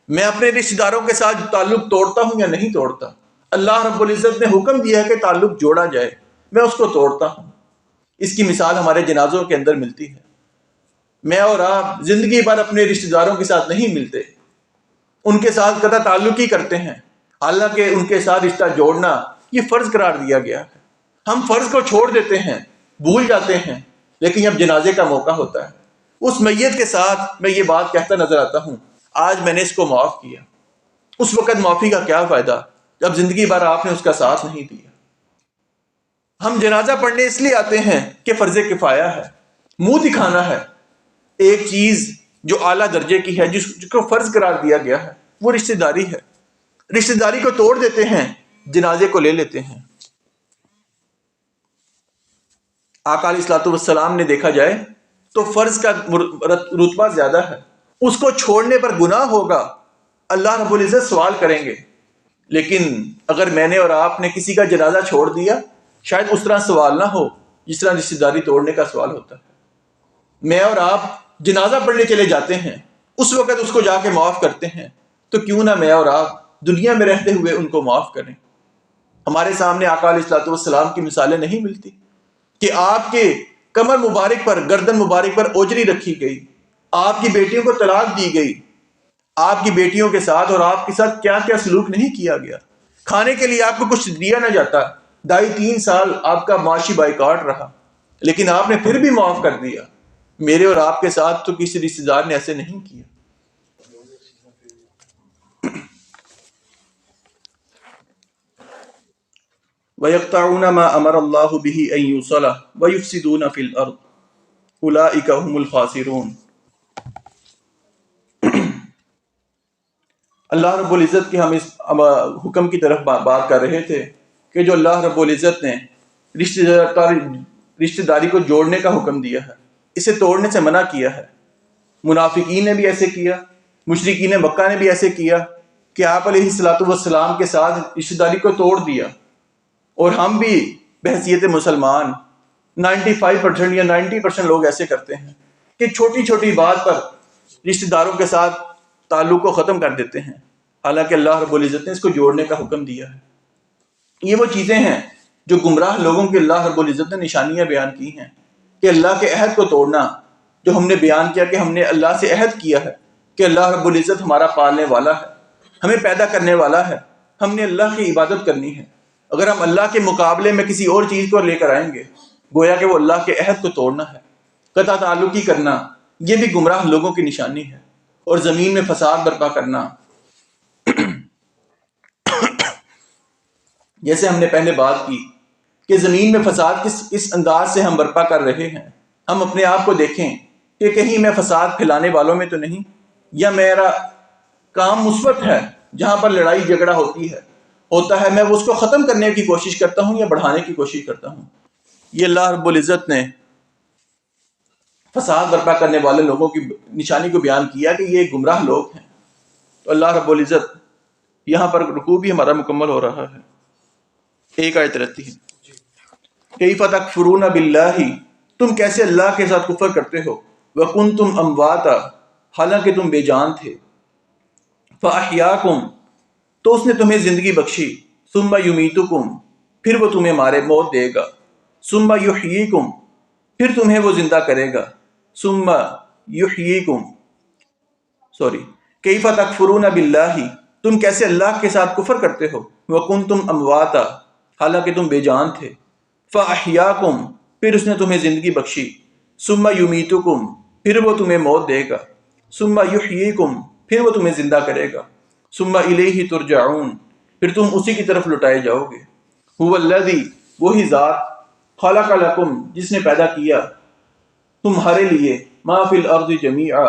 [SPEAKER 1] میں اپنے رشتہ داروں کے ساتھ تعلق توڑتا ہوں یا نہیں توڑتا؟ اللہ رب العزت نے حکم دیا ہے کہ تعلق جوڑا جائے، میں اس کو توڑتا ہوں۔ اس کی مثال ہمارے جنازوں کے اندر ملتی ہے۔ میں اور آپ زندگی بھر اپنے رشتہ داروں کے ساتھ نہیں ملتے، ان کے ساتھ قطع تعلق ہی کرتے ہیں، حالانکہ ان کے ساتھ رشتہ جوڑنا یہ فرض قرار دیا گیا ہے۔ ہم فرض کو چھوڑ دیتے ہیں، بھول جاتے ہیں، لیکن جب جنازے کا موقع ہوتا ہے اس میت کے ساتھ میں یہ بات کہتا نظر آتا ہوں آج میں نے اس کو معاف کیا۔ اس وقت معافی کا کیا فائدہ جب زندگی بھر آپ نے اس کا ساتھ نہیں دیا۔ ہم جنازہ پڑھنے اس لیے آتے ہیں کہ فرض کفایہ ہے، منہ دکھانا ہے۔ ایک چیز جو اعلیٰ درجے کی ہے جس کو فرض قرار دیا گیا ہے وہ رشتہ داری ہے۔ رشتہ داری کو توڑ دیتے ہیں، جنازے کو لے لیتے ہیں۔ آقا علیہ الصلوۃ والسلام نے دیکھا جائے تو فرض کا رتبہ زیادہ ہے، اس کو چھوڑنے پر گناہ ہوگا، اللہ رب العزت سوال کریں گے۔ لیکن اگر میں نے اور آپ نے کسی کا جنازہ چھوڑ دیا شاید اس طرح سوال نہ ہو جس طرح رشتہ داری توڑنے کا سوال ہوتا ہے۔ میں اور آپ جنازہ پڑھنے چلے جاتے ہیں، اس وقت اس کو جا کے معاف کرتے ہیں، تو کیوں نہ میں اور آپ دنیا میں رہتے ہوئے ان کو معاف کریں۔ ہمارے سامنے آقا علیہ الصلوۃ والسلام کی مثالیں نہیں ملتی کہ آپ کے کمر مبارک پر، گردن مبارک پر اوجری رکھی گئی، آپ کی بیٹیوں کو طلاق دی گئی، آپ کی بیٹیوں کے ساتھ اور آپ کے ساتھ کیا کیا سلوک نہیں کیا گیا، کھانے کے لیے آپ کو کچھ دیا نہ جاتا، 2.5-3 سال آپ کا معاشی بائیکاٹ رہا، لیکن آپ نے پھر بھی معاف کر دیا۔ میرے اور آپ کے ساتھ تو کسی رشتہ دار نے ایسے نہیں کیا۔ وَيَقْطَعُونَ مَا أَمَرَ اللَّهُ بِهِ أَن يُوصَلَ وَيُفْسِدُونَ فِي الْأَرْضِ أُولَٰئِكَ هُمُ الْخَاسِرُونَ۔ اللہ رب العزت کی ہم اس حکم کی طرف بات کر رہے تھے کہ جو اللہ رب العزت نے رشتہ داری کو جوڑنے کا حکم دیا ہے، اسے توڑنے سے منع کیا ہے۔ منافقین نے بھی ایسے کیا، مشرکین مکہ نے بھی ایسے کیا کہ آپ علیہ الصلوۃ والسلام کے ساتھ رشتہ داری کو توڑ دیا، اور ہم بھی بحیثیت مسلمان 95% یا 90% لوگ ایسے کرتے ہیں کہ چھوٹی چھوٹی بات پر رشتہ داروں کے ساتھ تعلق کو ختم کر دیتے ہیں، حالانکہ اللہ رب العزت نے اس کو جوڑنے کا حکم دیا ہے۔ یہ وہ چیزیں ہیں جو گمراہ لوگوں کے اللہ رب العزت نے نشانیاں بیان کی ہیں کہ اللہ کے عہد کو توڑنا، جو ہم نے بیان کیا کہ ہم نے اللہ سے عہد کیا ہے کہ اللہ رب العزت ہمارا پالنے والا ہے، ہمیں پیدا کرنے والا ہے، ہم نے اللہ کی عبادت کرنی ہے۔ اگر ہم اللہ کے مقابلے میں کسی اور چیز کو لے کر آئیں گے، گویا کہ وہ اللہ کے عہد کو توڑنا ہے۔ قطع تعلقی کرنا یہ بھی گمراہ لوگوں کی نشانی ہے، اور زمین میں فساد برپا کرنا، جیسے ہم نے پہلے بات کی کہ زمین میں فساد کس انداز سے ہم برپا کر رہے ہیں۔ ہم اپنے آپ کو دیکھیں کہ کہیں میں فساد پھیلانے والوں میں تو نہیں، یا میرا کام مثبت ہے، جہاں پر لڑائی جھگڑا ہوتا ہے میں اس کو ختم کرنے کی کوشش کرتا ہوں یا بڑھانے کی کوشش کرتا ہوں۔ یہ اللہ رب العزت نے فساد برپا کرنے والے لوگوں کی نشانی کو بیان کیا کہ یہ گمراہ لوگ ہیں۔ تو اللہ رب العزت یہاں پر رکوع بھی ہمارا مکمل ہو رہا ہے۔ ایک آیت رہتی ہے، کیف تکفرون باللہ، تم کیسے اللہ کے ساتھ کفر کرتے ہو، وکنتم امواتا، حالانکہ تم بے جان تھے، فاحیاکم، تو اس نے تمہیں زندگی بخشی، ثم یمیتکم، پھر وہ تمہیں موت دے گا، ثم یحییکم، پھر تمہیں وہ زندہ کرے گا، ثم یحییکم، کیف تکفرون باللہ، تم کیسے اللہ کے ساتھ کفر کرتے ہو، وکنتم امواتا، حالانکہ تم بے جان تھے، فاحیاکم، پھر اس نے تمہیں زندگی بخشی، ثم یمیتکم، پھر وہ تمہیں موت دے گا، ثم یحییکم، پھر وہ تمہیں زندہ کرے گا، ثم الیہ ترجعون، پھر تم اسی کی طرف لٹائے جاؤ گے۔ هو الذی، وہی ذات، خلق لکم، جس نے پیدا کیا تمہارے لیے، ما فی الارض جمیعا،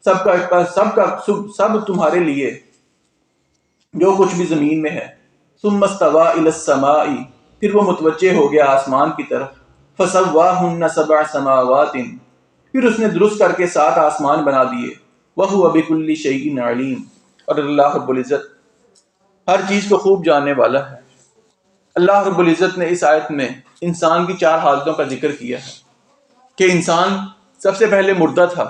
[SPEAKER 1] سب تمہارے لیے جو کچھ بھی زمین میں ہے، ثم استوى الی السماء، پھر وہ متوجہ ہو گیا آسمان کی طرف، فسواہن سبع سماوات، پھر اس نے درست کر کے 7 آسمان بنا دیے، وہو بکل شیء علیم، اور اللہ رب العزت ہر چیز کو خوب جاننے والا ہے۔ اللہ رب العزت نے اس آیت میں انسان کی 4 حالتوں کا ذکر کیا ہے کہ انسان سب سے پہلے مردہ تھا،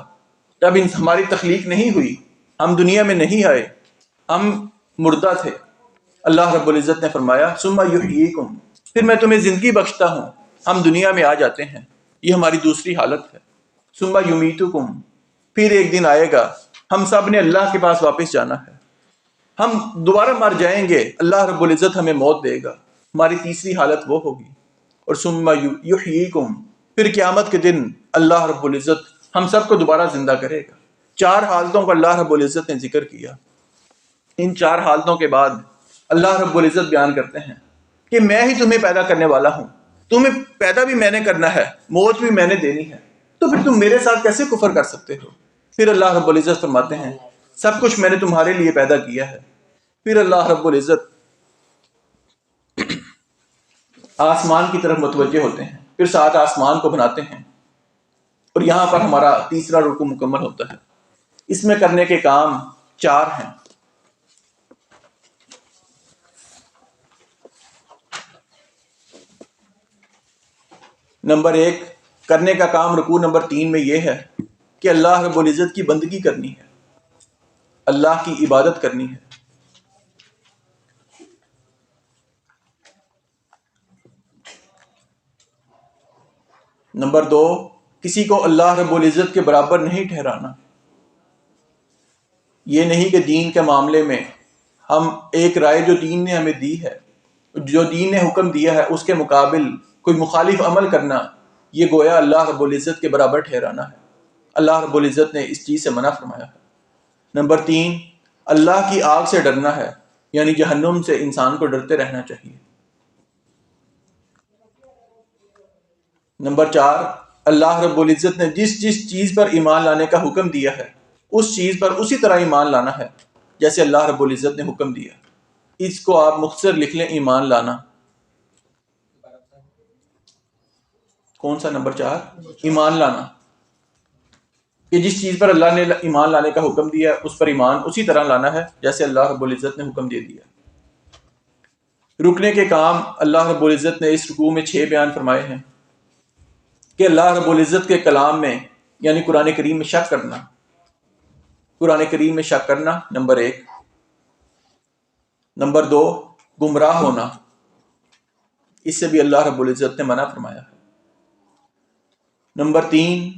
[SPEAKER 1] جب ہماری تخلیق نہیں ہوئی، ہم دنیا میں نہیں آئے، ہم مردہ تھے۔ اللہ رب العزت نے فرمایا ثم یحییکم، پھر میں تمہیں زندگی بخشتا ہوں، ہم دنیا میں آ جاتے ہیں، یہ ہماری دوسری حالت ہے۔ ثم یمیتکم، پھر ایک دن آئے گا، ہم سب نے اللہ کے پاس واپس جانا ہے، ہم دوبارہ مر جائیں گے، اللہ رب العزت ہمیں موت دے گا، ہماری تیسری حالت وہ ہوگی۔ اور ثم یحییکم، پھر قیامت کے دن اللہ رب العزت ہم سب کو دوبارہ زندہ کرے گا۔ 4 حالتوں کا اللہ رب العزت نے ذکر کیا۔ ان 4 حالتوں کے بعد اللہ رب العزت بیان کرتے ہیں کہ میں ہی تمہیں پیدا کرنے والا ہوں، تمہیں پیدا بھی میں نے کرنا ہے، موت بھی میں نے دینی ہے، تو پھر تم میرے ساتھ کیسے کفر کر سکتے ہو؟ پھر اللہ رب العزت فرماتے ہیں سب کچھ میں نے تمہارے لیے پیدا کیا ہے۔ پھر اللہ رب العزت آسمان کی طرف متوجہ ہوتے ہیں، پھر 7 آسمان کو بناتے ہیں، اور یہاں پر ہمارا تیسرا رکوع مکمل ہوتا ہے۔ اس میں کرنے کے کام 4 ہیں۔ نمبر 1 کرنے کا کام رکوع نمبر 3 میں یہ ہے کہ اللہ رب العزت کی بندگی کرنی ہے، اللہ کی عبادت کرنی ہے۔ نمبر 2 کسی کو اللہ رب العزت کے برابر نہیں ٹھہرانا۔ یہ نہیں کہ دین کے معاملے میں ہم ایک رائے جو دین نے ہمیں دی ہے، جو دین نے حکم دیا ہے، اس کے مقابل کوئی مخالف عمل کرنا، یہ گویا اللہ رب العزت کے برابر ٹھہرانا ہے۔ اللہ رب العزت نے اس چیز سے منع فرمایا ہے۔ نمبر 3 اللہ کی آگ سے ڈرنا ہے، یعنی جہنم سے انسان کو ڈرتے رہنا چاہیے۔ نمبر 4 اللہ رب العزت نے جس چیز پر ایمان لانے کا حکم دیا ہے، اس چیز پر اسی طرح ایمان لانا ہے جیسے اللہ رب العزت نے حکم دیا. اس کو آپ مختصر لکھ لیں، ایمان لانا. کون سا نمبر 4؟ ایمان لانا. کہ جس چیز پر اللہ نے ایمان لانے کا حکم دیا اس پر ایمان اسی طرح لانا ہے جیسے اللہ رب العزت نے حکم دے دیا. رکنے کے کام اللہ رب العزت نے اس رکوع میں 6 بیان فرمائے ہیں کہ اللہ رب العزت کے کلام میں یعنی قرآن کریم میں شک کرنا. قرآن کریم میں شک کرنا نمبر 1. نمبر 2 گمراہ ہونا، اس سے بھی اللہ رب العزت نے منع فرمایا ہے. نمبر 3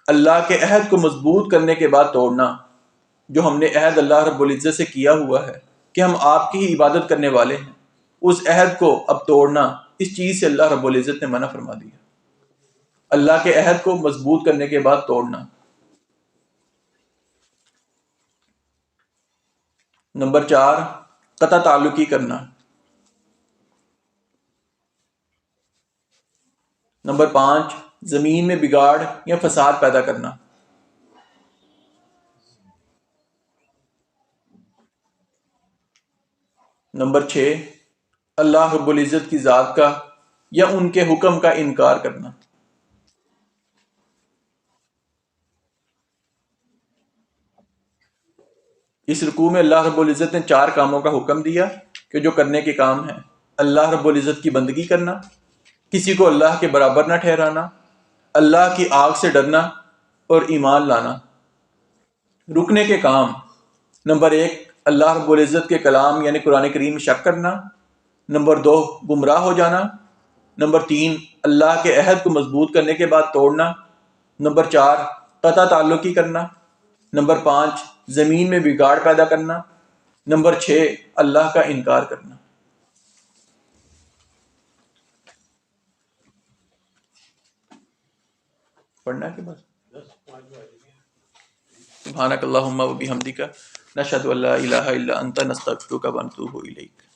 [SPEAKER 1] اللہ کے عہد کو مضبوط کرنے کے بعد توڑنا، جو ہم نے عہد اللہ رب العزت سے کیا ہوا ہے کہ ہم آپ کی ہی عبادت کرنے والے ہیں، اس عہد کو اب توڑنا، اس چیز سے اللہ رب العزت نے منع فرما دیا. اللہ کے عہد کو مضبوط کرنے کے بعد توڑنا. نمبر 4 قطع تعلقی کرنا. نمبر 5 زمین میں بگاڑ یا فساد پیدا کرنا. نمبر 6 اللہ رب العزت کی ذات کا یا ان کے حکم کا انکار کرنا. اس رکوع میں اللہ رب العزت نے 4 کاموں کا حکم دیا کہ جو کرنے کے کام ہیں. اللہ رب العزت کی بندگی کرنا، کسی کو اللہ کے برابر نہ ٹھہرانا، اللہ کی آگ سے ڈرنا اور ایمان لانا. رکنے کے کام نمبر 1 اللہ رب العزت کے کلام یعنی قرآن کریم میں شک کرنا. نمبر 2 گمراہ ہو جانا. نمبر 3 اللہ کے عہد کو مضبوط کرنے کے بعد توڑنا. نمبر 4 قطع تعلقی کرنا. نمبر 5 زمین میں بگاڑ پیدا کرنا. نمبر 6 اللہ کا انکار کرنا. پڑھنا کے بعد سبحانک اللہم و بحمدک نشہد ان لا الہ الا انت نستغفرک و نتوب الیک.